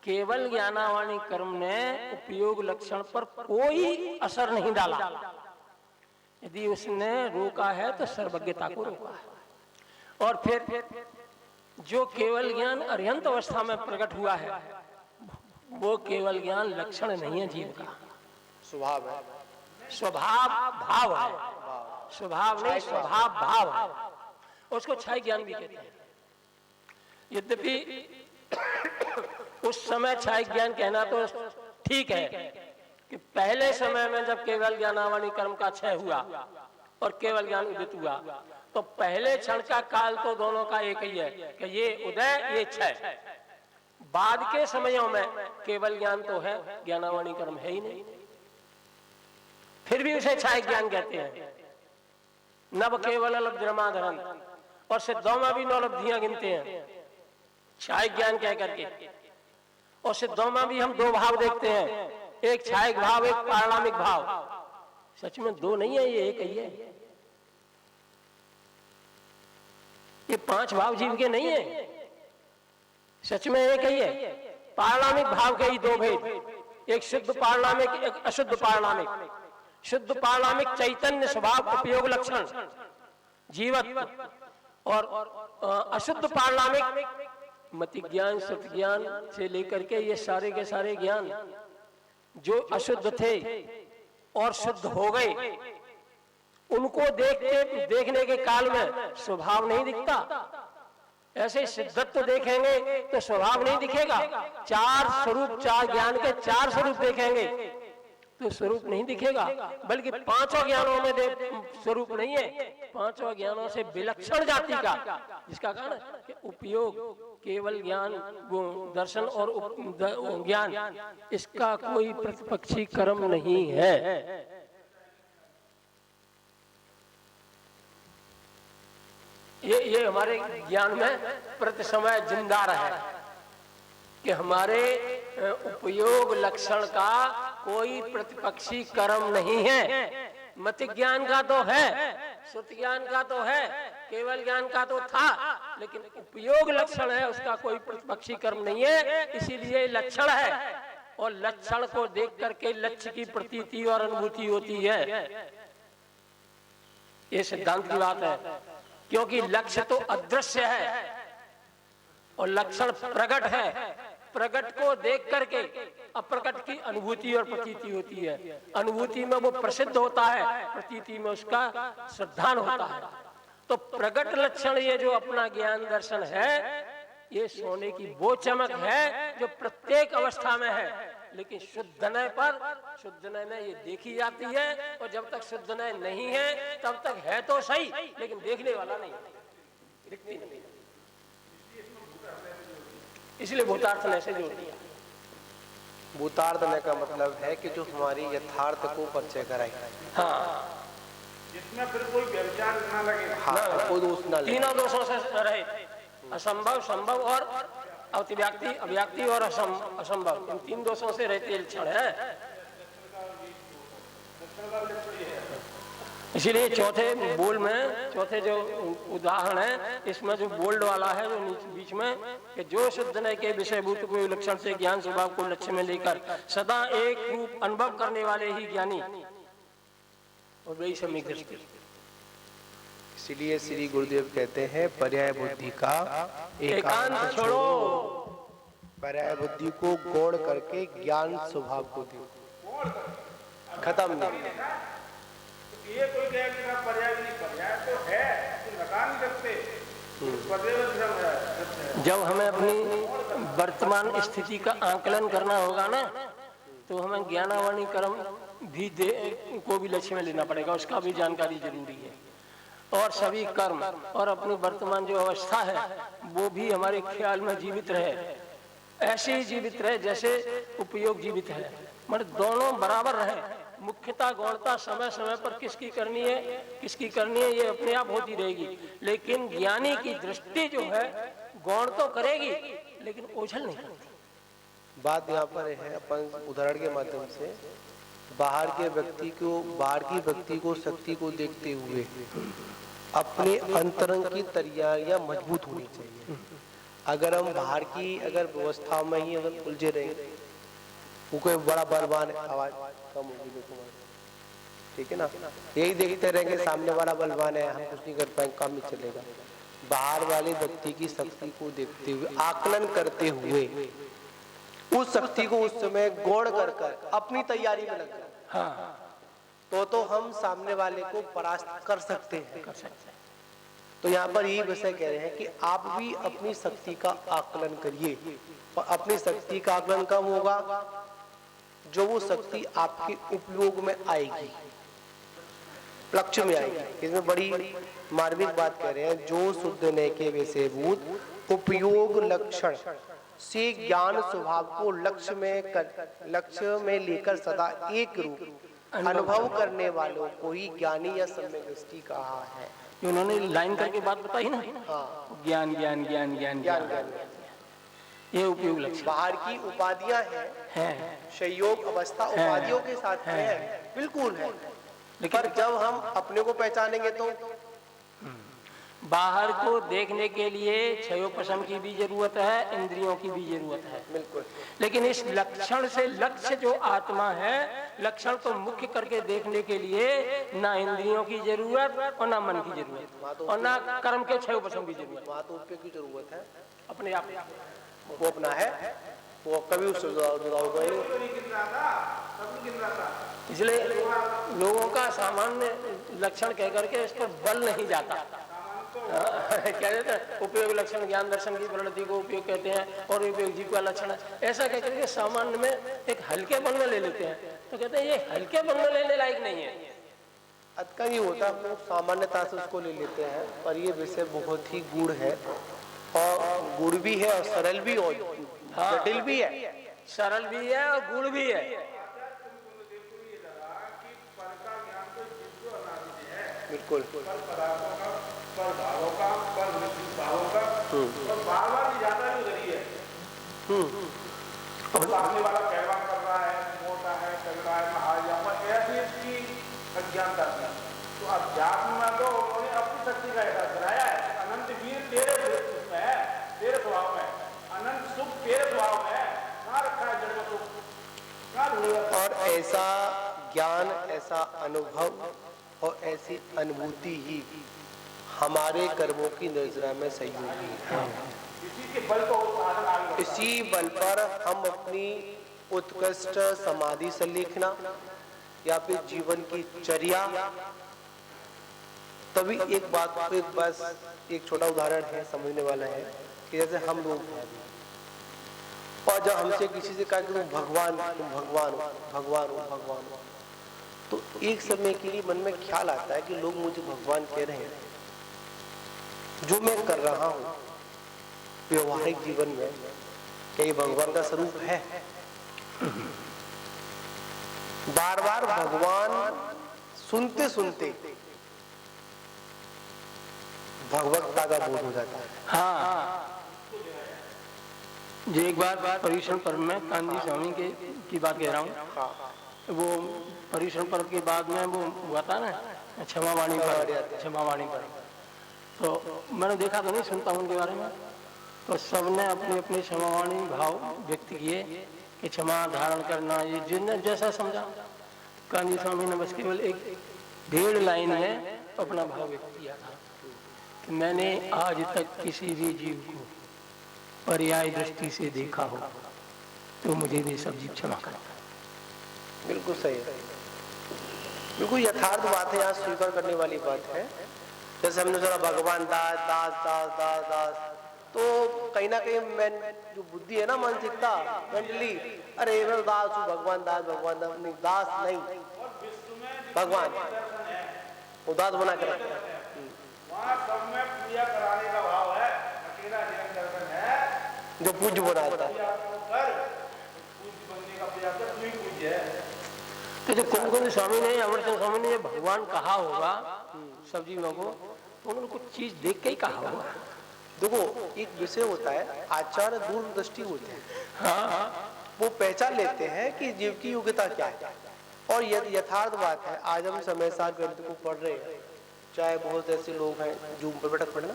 C: केवल ज्ञानावाणी कर्म ने उपयोग लक्षण पर कोई असर नहीं डाला। यदि उसने रोका है तो सर्वज्ञता को रोका है। और फिर जो केवल ज्ञान अरिहंत अवस्था में प्रकट हुआ है, वो केवल ज्ञान लक्षण नहीं है जीव का,
B: स्वभाव है,
C: स्वभाव भाव है। स्वभाव नहीं, स्वभाव भाव है। उसको क्षय ज्ञान भी कहते हैं। यद्यपि उस समय क्षय ज्ञान कहना तो ठीक है कि पहले समय में जब केवल ज्ञानावाणी कर्म का क्षय हुआ और केवल ज्ञान उदित हुआ, तो पहले क्षण का काल तो दोनों का एक ही है कि ये उदय ये क्षय। बाद के समयों में केवल ज्ञान तो है, ज्ञानावाणी कर्म है ही नहीं, फिर भी उसे क्षय ज्ञान कहते हैं। नव केवल लब्धमाधरन, और सिद्धों में भी 9 लब्धियां गिनते हैं क्षय ज्ञान कह करके। और सिद्धों में भी हम 2 भाव देखते हैं, एक क्षयिक भाव, एक पारणामिक भाव। सच में 2 नहीं है, ये एक ही है। ये 5 भाव जीव के नहीं है, सच में एक ही है। पारणामिक भाव के ही 2 भेद, एक शुद्ध पारणामिक, एक अशुद्ध पारणामिक। शुद्ध पारणामिक चैतन्य स्वभाव उपयोग लक्षण जीवत्व, और अशुद्ध पारणामिक मति ज्ञान सत ज्ञान से लेकर के ये सारे के सारे ज्ञान जो अशुद्ध थे और शुद्ध हो गए, उनको देखने के काल में स्वभाव नहीं दिखता। ऐसे सिद्धत्व देखेंगे तो स्वभाव नहीं दिखेगा। 4 स्वरूप, 4 ज्ञान के 4 स्वरूप देखेंगे तो स्वरूप नहीं दिखेगा, बल्कि 5 ज्ञानों में स्वरूप नहीं है, 5 ज्ञानों से विलक्षण जाति का, जिसका कारण कि उपयोग केवल ज्ञान, दर्शन और ज्ञान, इसका कोई प्रतिपक्षी कर्म नहीं है। ये हमारे ज्ञान में प्रति समय जिंदा रहे कि हमारे उपयोग लक्षण का कोई प्रतिपक्षी कर्म नहीं है। मति ज्ञान का तो है, श्रुति ज्ञान का तो है, केवल ज्ञान का तो था, लेकिन उपयोग लक्षण है, उसका कोई प्रतिपक्षी कर्म नहीं है, इसीलिए लक्षण है। और लक्षण को देख करके लक्ष्य की प्रतीति और अनुभूति होती है। ये सिद्धांत की बात है, क्योंकि लक्ष्य तो अदृश्य है और लक्षण प्रकट है। प्रकट को देख करके अप्रकट की अनुभूति और प्रतीति होती है। अनुभूति में वो प्रसिद्ध होता है, प्रतीति में उसका श्रद्धान होता है। तो प्रकट लक्षण ये जो अपना ज्ञान दर्शन है, ये सोने की वो चमक है जो प्रत्येक अवस्था में है, लेकिन शुद्धनय पर, शुद्धनय में ये देखी जाती है। और जब तक शुद्धनय नहीं है तब तक है तो सही, लेकिन देखने वाला नहीं, दिखती नहीं। इसलिए भूतार्थ नय से जोड़ दिया।
B: भूतार्थ नय का मतलब है कि जो हमारी यथार्थ को परिचय कराए,
C: हाँ,
A: जिसमें फिर कोई व्यभिचार ना लगे,
B: हाँ, कोई दोष ना लगे।
C: 3 दोषों से रहे, असंभव, संभव और अतिव्याप्ति, अव्याप्ति और असंभव, इन 3 दोषों से रहते लक्षण है। इसीलिए चौथे बोल में, चौथे जो उदाहरण है, इसमें जो बोल्ड वाला है जो बीच में, कि जो शुद्ध नय के विषयभूत को लक्षण से ज्ञान स्वभाव को लक्ष्य में लेकर सदा एक रूप अनुभव करने वाले ही ज्ञानी और वही सम्यक दृष्टि।
B: इसीलिए श्री गुरुदेव कहते हैं पर्याय बुद्धि का
C: एकांत छोड़ो,
B: पर्याय बुद्धि को गौड़ करके ज्ञान स्वभाव को दो, खत्म नहीं।
A: ये कोई कहेगा पर्याय नहीं, पर्याय तो है, लगा नहीं सकते।
C: जब हमें अपनी वर्तमान स्थिति का आकलन करना होगा ना, तो हमें ज्ञानावाणी कर्म भी को भी लक्ष्य में लेना पड़ेगा, उसका भी जानकारी जरूरी है। और सभी कर्म और अपनी वर्तमान जो अवस्था है वो भी हमारे ख्याल में जीवित रहे, ऐसे ही जीवित रहे जैसे उपयोग जीवित है, मतलब दोनों बराबर रहे। मुख्यता गौणता समय समय पर किसकी करनी है ये अपने आप होती रहेगी, लेकिन ज्ञानी की दृष्टि जो है गौण तो करेगी लेकिन ओझल नहीं करती।
B: बात यहाँ पर है, अपन उदाहरण के माध्यम से बाहर के व्यक्ति को शक्ति को देखते हुए अपने अंतरंग की तैयारियां मजबूत होनी चाहिए। अगर हम बाहर की व्यवस्था में ही अगर उलझे रहेंगे, वो कोई बड़ा बलवान है, आवाज कम होगी देखो, ठीक है ना, यही देखते रहेंगे सामने वाला बलवान है, हम कुछ नहीं कर पाएंगे, काम नहीं चलेगा। बाहर वाले व्यक्ति की शक्ति को देखते हुए, आकलन करते हुए उस शक्ति को उस समय गौड़ कर अपनी तैयारी में लग जाए,
C: हाँ,
B: तो हम सामने वाले को परास्त कर सकते हैं। तो यहाँ पर यही विषय कह रहे हैं कि आप भी अपनी शक्ति का आकलन करिए, और अपनी शक्ति का आकलन कब होगा, जो वो शक्ति आपके उपयोग में आएगी, लक्ष्य में आएगी। इसमें बड़ी मार्मिक बात कह रहे हैं, जो शुद्ध न के विषयभूत उपयोग लक्षण से ज्ञान स्वभाव को लक्ष्य में लेकर सदा एक रूप अनुभव करने वालों को ही ज्ञानी या सम्यक दृष्टि कहा है।
C: उन्होंने लाइन करके बात बताई ना,
B: हाँ,
C: ज्ञान ज्ञान ज्ञान ज्ञान ज्ञान, ये उपयोग लक्ष्य।
B: बाहर की उपाधियां हैं, संयोग अवस्था उपाधियों के साथ है, बिल्कुल है, लेकिन जब हम अपने को पहचानेंगे तो
C: बाहर को देखने के लिए क्षयोपशम की भी जरूरत है, इंद्रियों की भी जरूरत है,
B: बिल्कुल।
C: लेकिन इस लक्षण से लक्ष्य जो आत्मा है, लक्षण को मुख्य करके देखने के लिए ना इंद्रियों की जरूरत और ना मन की जरूरत और ना कर्म के क्षयोपशम की जरूरत,
B: वहाँ तो उपयोग की जरूरत है,
C: अपने आप
B: वो अपना है, वो कभी उससे जुड़ा ही।
C: इसलिए लोगों का सामान्य लक्षण कह करके इस पर बल नहीं जाता। क्या कहते हैं, उपयोग लक्षण ज्ञान दर्शन की प्रवृत्ति को उपयोग कहते हैं, और उपयोग जीव का लक्षण है, ऐसा कहकर के सामान्य में एक हल्के बन में ले लेते हैं। तो कहते हैं ये हल्के बन में लेने लायक नहीं है।
B: अतका ही होता है, हम सामान्यता से उसको ले लेते हैं, पर ये विषय बहुत ही गूढ़ है, और गुड़ भी है और सरल भी और जटिल भी है,
C: सरल भी है और गुड़ भी है।
B: बिल्कुल,
A: पर भावों का, पर निश्चित भावों का, और बार-बार भी जाता भी उधर ही है। तो सामने वाला पहलवान कर रहा है, मोटा है, तगड़ा है, महायामा, ऐसी इसकी अज्ञानता थी। तो अध्यात्म में तो उन्होंने अपनी शक्ति का एहसास कराया है, अनंत वीर तेरे उसमें है, तेरे स्वभाव में, अनंत सुख तेरे स्वभाव में है, कहाँ रखा है जन्म सुख, कहाँ ढूंढेगा?
B: और ऐसा ज्ञान, ऐसा अनुभव और ऐसी अनुभूति ही हमारे कर्मों की नजर में सहयोगी है। इसी बल पर हम अपनी उत्कृष्ट समाधि संलेखना या फिर जीवन की चर्या, तभी एक छोटा उदाहरण है, समझने वाला है कि जैसे हम लोग हैं, और जब हमसे किसी से कहा कि तुम भगवान हो, तो एक समय के लिए मन में ख्याल आता है कि लोग मुझे भगवान कह रहे हैं, जो मैं कर रहा हूं व्यवहारिक जीवन में, क्या ये भगवान का स्वरूप है? बार बार भगवान सुनते सुनते भगवत्ता का बोध हो जाता है।
C: हाँ, जो एक बार परीक्षण पर्व में कांदी स्वामी की बात कह रहा हूँ, वो परीक्षण पर्व के बाद में वो हुआ था ना क्षमावाणी पर, तो मैंने देखा तो नहीं, सुनता हूँ उनके बारे में, तो सबने अपने अपने क्षमावाणी भाव व्यक्त किए कि क्षमा धारण करना, ये जिन्होंने जैसा समझा। कांदी स्वामी ने बस केवल एक 1.5 लाइन में अपना भाव व्यक्त किया था कि मैंने आज तक किसी भी जीव को पर्याय दृष्टि से देखा हो तो मुझे ये सब जीव क्षमा करना।
B: बिल्कुल सही है, बिल्कुल यथार्थ बात है, यहाँ स्वीकार करने वाली बात है। जैसे हमने सुना भगवान दास दास दास दास दास, तो कहीं ना कहीं जो बुद्धि है ना, मानसिकता मेंटली, अरे मैं दास हूँ, भगवान दास नहीं, दास नहीं, भगवान उदास बना कर रखता है।
A: वहाँ सब में पूजा कराने का भाव है, अकेला निरंतर में है
B: जो पूज्य बनाता है।
A: पूज्य बनने का प्रयास कर, तू ही पूज्य है।
C: तो जो कुंद स्वामी ने, अमरचंद स्वामी ने भगवान कहा होगा सब जीवों को, तो उन्होंने कुछ चीज देख के ही कहा होगा।
B: देखो एक विषय होता है, आचार्य दूरदृष्टि होते हैं।
C: हाँ,
B: वो पहचान लेते हैं कि जीव की योग्यता क्या है। और यथार्थ बात है, आज हम समय सार ग्रंथ को पढ़ रहे हैं, चाहे बहुत ऐसे लोग हैं जूम पर बैठक पढ़ना,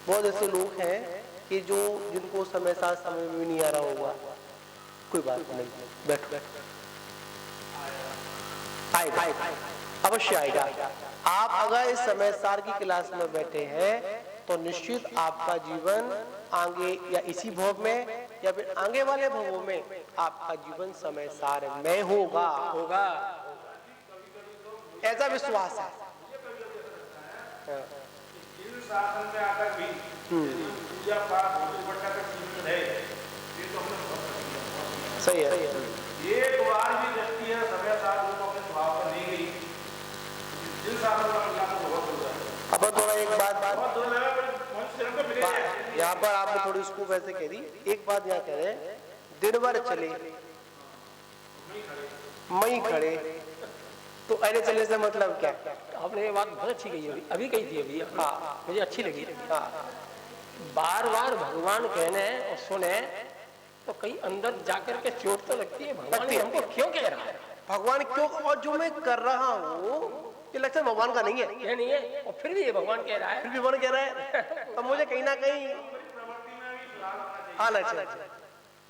B: बहुत ऐसे लोग हैं कि जो जिनको समय सार समय में नहीं आ रहा होगा, कोई बात नहीं, बैठो आएगा, अवश्य आएगा। आप अगर इस समय सार की क्लास में बैठे हैं तो निश्चित आपका जीवन आगे या इसी भव में या फिर आगे वाले भवों में आपका जीवन समय सार में होगा। ऐसा विश्वास है।
A: शासन में आकर भी पूजा पाठ का सीमित है, ये तो हमने बहुत
B: सही है।
A: एक बार भी दृष्टि है समय साथ लोगों के स्वभाव पर नहीं गई, जिन शासन का मिलना तो बहुत होगा।
B: अब थोड़ा एक बात
A: यहाँ
B: यहाँ पर आपने थोड़ी उसको वैसे कह दी, एक बात यहाँ कह रहे हैं, दिन भर चले मई खड़े, तो अरे चले से मतलब क्या?
C: आपने ये बात बहुत अच्छी कही, अभी कही थी अभी। हाँ, मुझे अच्छी लगी।
B: हाँ,
C: बार बार भगवान कहने और सुने तो कहीं अंदर जाकर के चोट तो लगती है, भगवान हमको क्यों कह रहा है,
B: भगवान क्यों, और जो मैं कर रहा हूँ ये लक्षण भगवान का नहीं है,
C: ये नहीं है, और फिर भी ये भगवान कह रहा है,
B: फिर भी भगवान कह रहा है, तो मुझे कहीं ना कहीं आना चाहिए।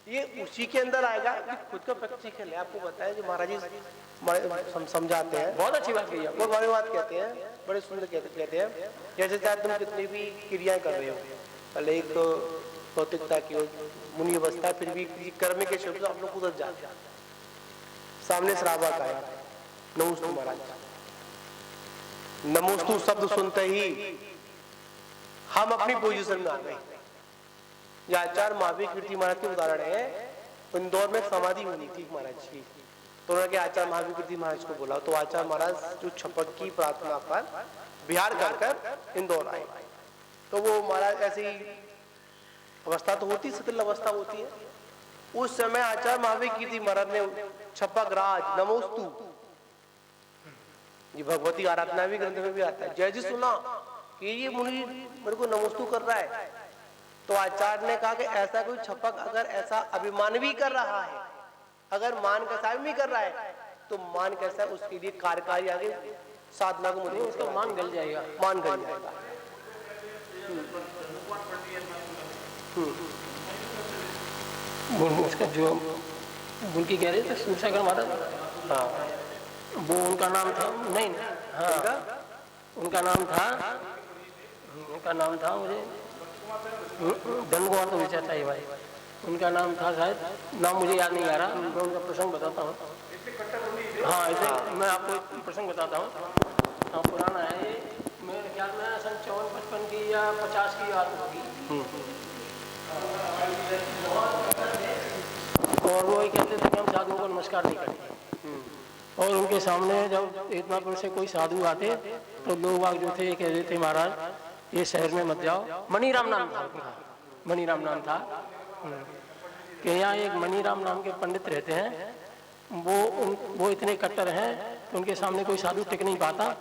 B: ये उसी के अंदर आएगा कि खुद का प्रैक्टिस है। आपको बताया जो महाराज जी समझाते हैं,
C: बहुत अच्छी बात कही,
B: बहुत बड़ी बात कहते हैं, बड़े सुंदर कहते हैं। जैसे चाहे तुम कितनी भी क्रियाएं कर रहे हो, पहले एक भौतिकता की मुनि अवस्था, फिर भी कर्म के शब्द आप लोग उधर जाते हैं। सामने श्रावक आया, नमोस्तु महाराज, नमोस्तु शब्द सुनते ही हम अपनी पोजीशन में आ गए। ये आचार्य महावीर कीर्ति महाराज के उदाहरण है। इंदौर में समाधि हुई थी महाराज की, तो उन्होंने आचार्य महावीर कीर्ति महाराज को बोला, तो आचार्य महाराज जो छपक की प्रार्थना पर बिहार कर इंदौर आए। तो वो महाराज ऐसी अवस्था तो होती, शिथिल अवस्था होती है। उस समय आचार्य महावीर कीर्ति महाराज ने छपक राज नमोस्तु, ये भगवती आराधना भी ग्रंथ में भी आता है, जय जी सुना कि ये मुनि मेरे को नमोस्तु कर रहा है। तो आचार्य ने कहा कि ऐसा कोई छपक अगर ऐसा अभिमान भी कर रहा है, अगर मान कैसा भी कर रहा है, तो मान कैसा उसके लिए कार्यकारी आगे साधना को मुझे
C: उसका मान गल जाएगा,
B: मान गल जाएगा।
C: उसका जो उनकी कह रहे थे सूरसागर महाराज,
B: हाँ,
C: वो उनका नाम था, नहीं, हाँ, उनका नाम था मुझे धनगोपाल तो विचार था ये भाई, उनका नाम था शायद, नाम मुझे याद नहीं आ रहा। मैं उनका प्रसंग बताता हूँ। हाँ, ऐसे मैं आपको एक प्रसंग बताता हूँ। हाँ, पुराना है ये, मेरे ख्याल में सन 54-55 की या 50 की बात होगी। और वो ये कहते थे कि हम साधुओं को नमस्कार नहीं करते, और उनके सामने जब इतना पर से कोई साधु आते तो लोग बाग जो थे कहते थे महाराज ये शहर में मत जाओ। मनीराम नाम था उनका, मनीराम नाम था कि यहाँ एक मनीराम नाम के पंडित रहते हैं, वो इतने कट्टर हैं कि उनके सामने कोई साधु टिक नहीं पाता,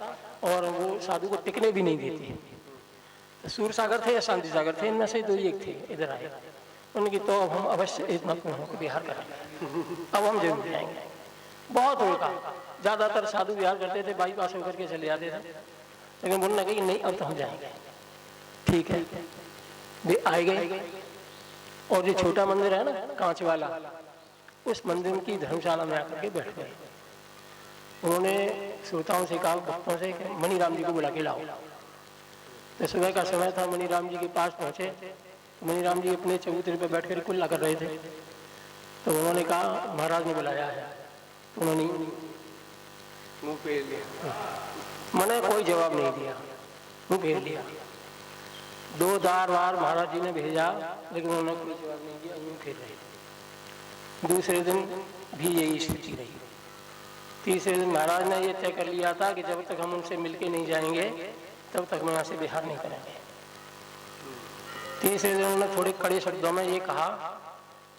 C: और वो साधु को टिकने भी नहीं देते। तो सूरसागर थे या शांति सागर थे, इनमें से दो एक थे, इधर आए। उनकी तो अब हम अवश्य इतना को बिहार करेंगे, अब हम जरूर जाएंगे। बहुत उनका ज़्यादातर साधु बिहार करते थे, बाईपास होकर के चले जाते थे, लेकिन बोलने लगे नहीं अब तो हम जाएंगे। ठीक है, वे आए गए, और जो छोटा मंदिर है ना कांच वाला, उस मंदिर की धर्मशाला में आकर के बैठ गए। उन्होंने श्रोताओं से कहा, भक्तों से, कि मनीराम जी को बुला के लाओ। तो सुबह का समय था, मनीराम जी के पास पहुंचे। मनीराम जी अपने चबूतरे पर बैठ कर कुल्ला कर रहे थे। तो उन्होंने कहा महाराज ने बुलाया है। तो उन्होंने मुंह फेर लिया, मैंने कोई जवाब नहीं दिया, मुंह फेर लिया। 2 बार महाराज जी ने भेजा, लेकिन उन्होंने कोई जवाब नहीं दिया, मुंह फेर रहे। दूसरे दिन भी यही स्थिति रही। तीसरे दिन महाराज ने ये तय कर लिया था कि जब तक हम उनसे मिलके नहीं जाएंगे तब तक मैं यहाँ से बिहार नहीं करेंगे। तीसरे दिन उन्होंने थोड़े कड़े शब्दों में ये कहा,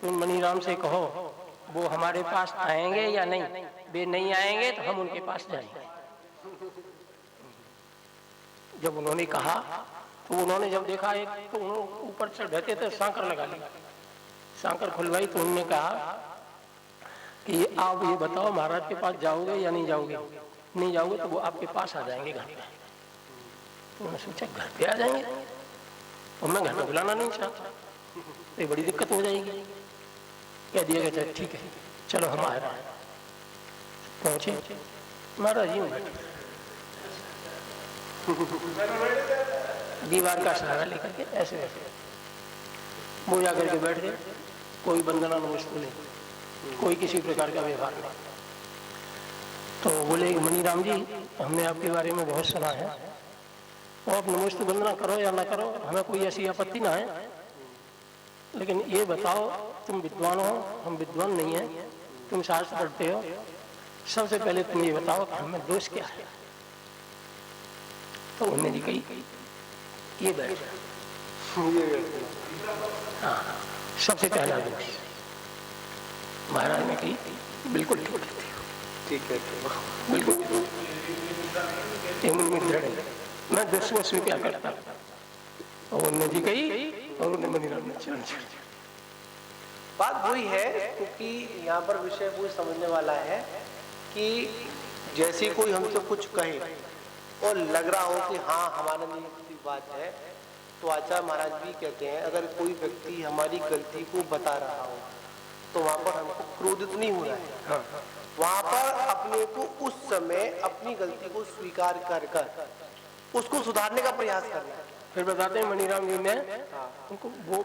C: तुम मनीराम से कहो वो हमारे पास आएंगे या नहीं, वे नहीं आएंगे तो हम उनके पास जाएंगे। जब उन्होंने कहा तो उन्होंने जब देखा एक तो ऊपर चढ़ बैठे थे, सांकर लगा ली, सांकर खुलवाई तो उन्होंने कहा कि आप ये बताओ महाराज के पास जाओगे या नहीं जाओगे, नहीं जाओगे तो वो आपके पास आ जाएंगे घर पे। तो उन्होंने सोचा घर पे आ जाएंगे और मैं घर पे बुलाना नहीं चाहता, तो ये बड़ी दिक्कत हो जाएगी। कह दिया गया ठीक है चलो हम आ रहे हैं। पहुंचे महाराज जी बैठे दीवार का सहारा लेकर के ऐसे ऐसे वो जाकर के बैठ गए। कोई बंदना नमस्ते नहीं, कोई किसी प्रकार का व्यवहार नहीं। तो बोले मनीराम जी हमने आपके बारे में बहुत सुना है, और आप नमस्ते वंदना करो या ना करो हमें कोई ऐसी आपत्ति ना है, लेकिन ये बताओ तुम विद्वान हो, हम विद्वान नहीं है, तुम शास्त्र पढ़ते हो, सबसे पहले तुम ये बताओ कि हमें दोष क्या है। तो उन्होंने जी कही ये बैठ, हाँ सबसे पहला दोष। महाराज ने कही बिल्कुल ठीक है बिल्कुल मैं दोष को स्वीकार करता। और उन्होंने जी कही और उन्हें मनीराम ने चरण छेड़ दिया।
B: बात वही है, क्योंकि यहाँ पर विषय वो समझने वाला है कि जैसे कोई हमसे कुछ कहे और लग रहा हो कि हाँ हमारे लिए की बात है, तो आचार्य महाराज भी कहते हैं अगर कोई व्यक्ति हमारी गलती को बता रहा हो तो वहाँ पर हमको क्रोधित नहीं होना है। हाँ। वहाँ पर अपने को उस समय अपनी गलती को स्वीकार कर कर उसको सुधारने का प्रयास करना है।
C: फिर बताते हैं मनीराम जी ने उनको वो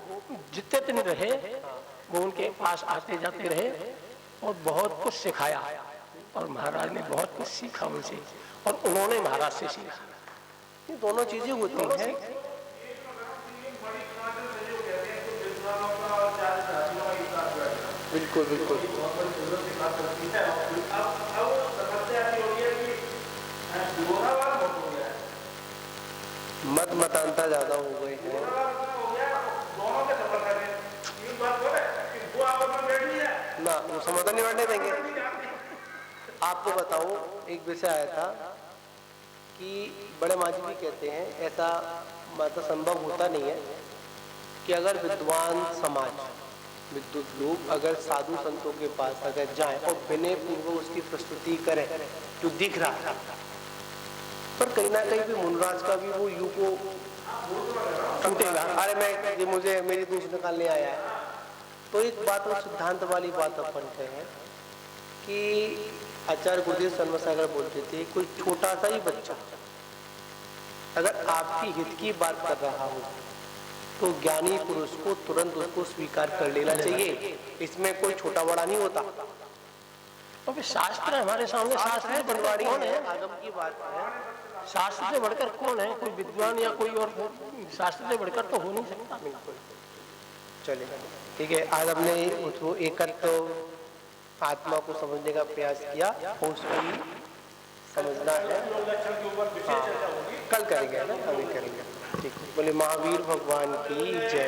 C: जितने दिन रहे वो उनके पास आते जाते रहे और बहुत कुछ सिखाया, और महाराज ने बहुत कुछ सीखा उनसे और उन्होंने महाराज से सीखा।
B: ये दोनों चीजें होती हैं। बिल्कुल बिल्कुल मत मतांता ज्यादा हो गए हैं ना, वो समझ नहीं बैठने देंगे। आपको बताऊं एक विषय आया था कि बड़े माजी भी कहते हैं ऐसा मतलब संभव होता नहीं है कि अगर विद्वान समाज विद्युत लोग अगर साधु संतों के पास अगर जाएं और विनय पूर्वक उसकी प्रस्तुति करें जो दिख रहा है, पर कहीं ना कहीं भी मुनराज का भी वो यू को टूटेगा। अरे मैं ये मुझे मेरी दूसरी निकालने आया है। तो एक बात वो सिद्धांत वाली बात अपन कहें कि आचार्य गुरुदेव शर्मा बोलते थे कोई छोटा सा ही बच्चा अगर आपकी हित की बात कर रहा हो तो ज्ञानी पुरुष को तुरंत उसको स्वीकार कर लेना चाहिए। इसमें कोई छोटा बड़ा नहीं होता।
C: तो फिर शास्त्र हमारे सामने, शास्त्र से बढ़कर कौन है?
B: आगम की बात है,
C: शास्त्र से बढ़कर कौन है? कोई विद्वान या कोई और शास्त्र से बढ़कर तो हो नहीं सकता।
B: चलेगा ठीक है। आज हमने उसको एकत्र आत्मा को समझने का प्रयास किया और उसको भी समझना है। हाँ, कल करेंगे ना, अभी करेंगे। ठीक है, बोले महावीर भगवान की जय।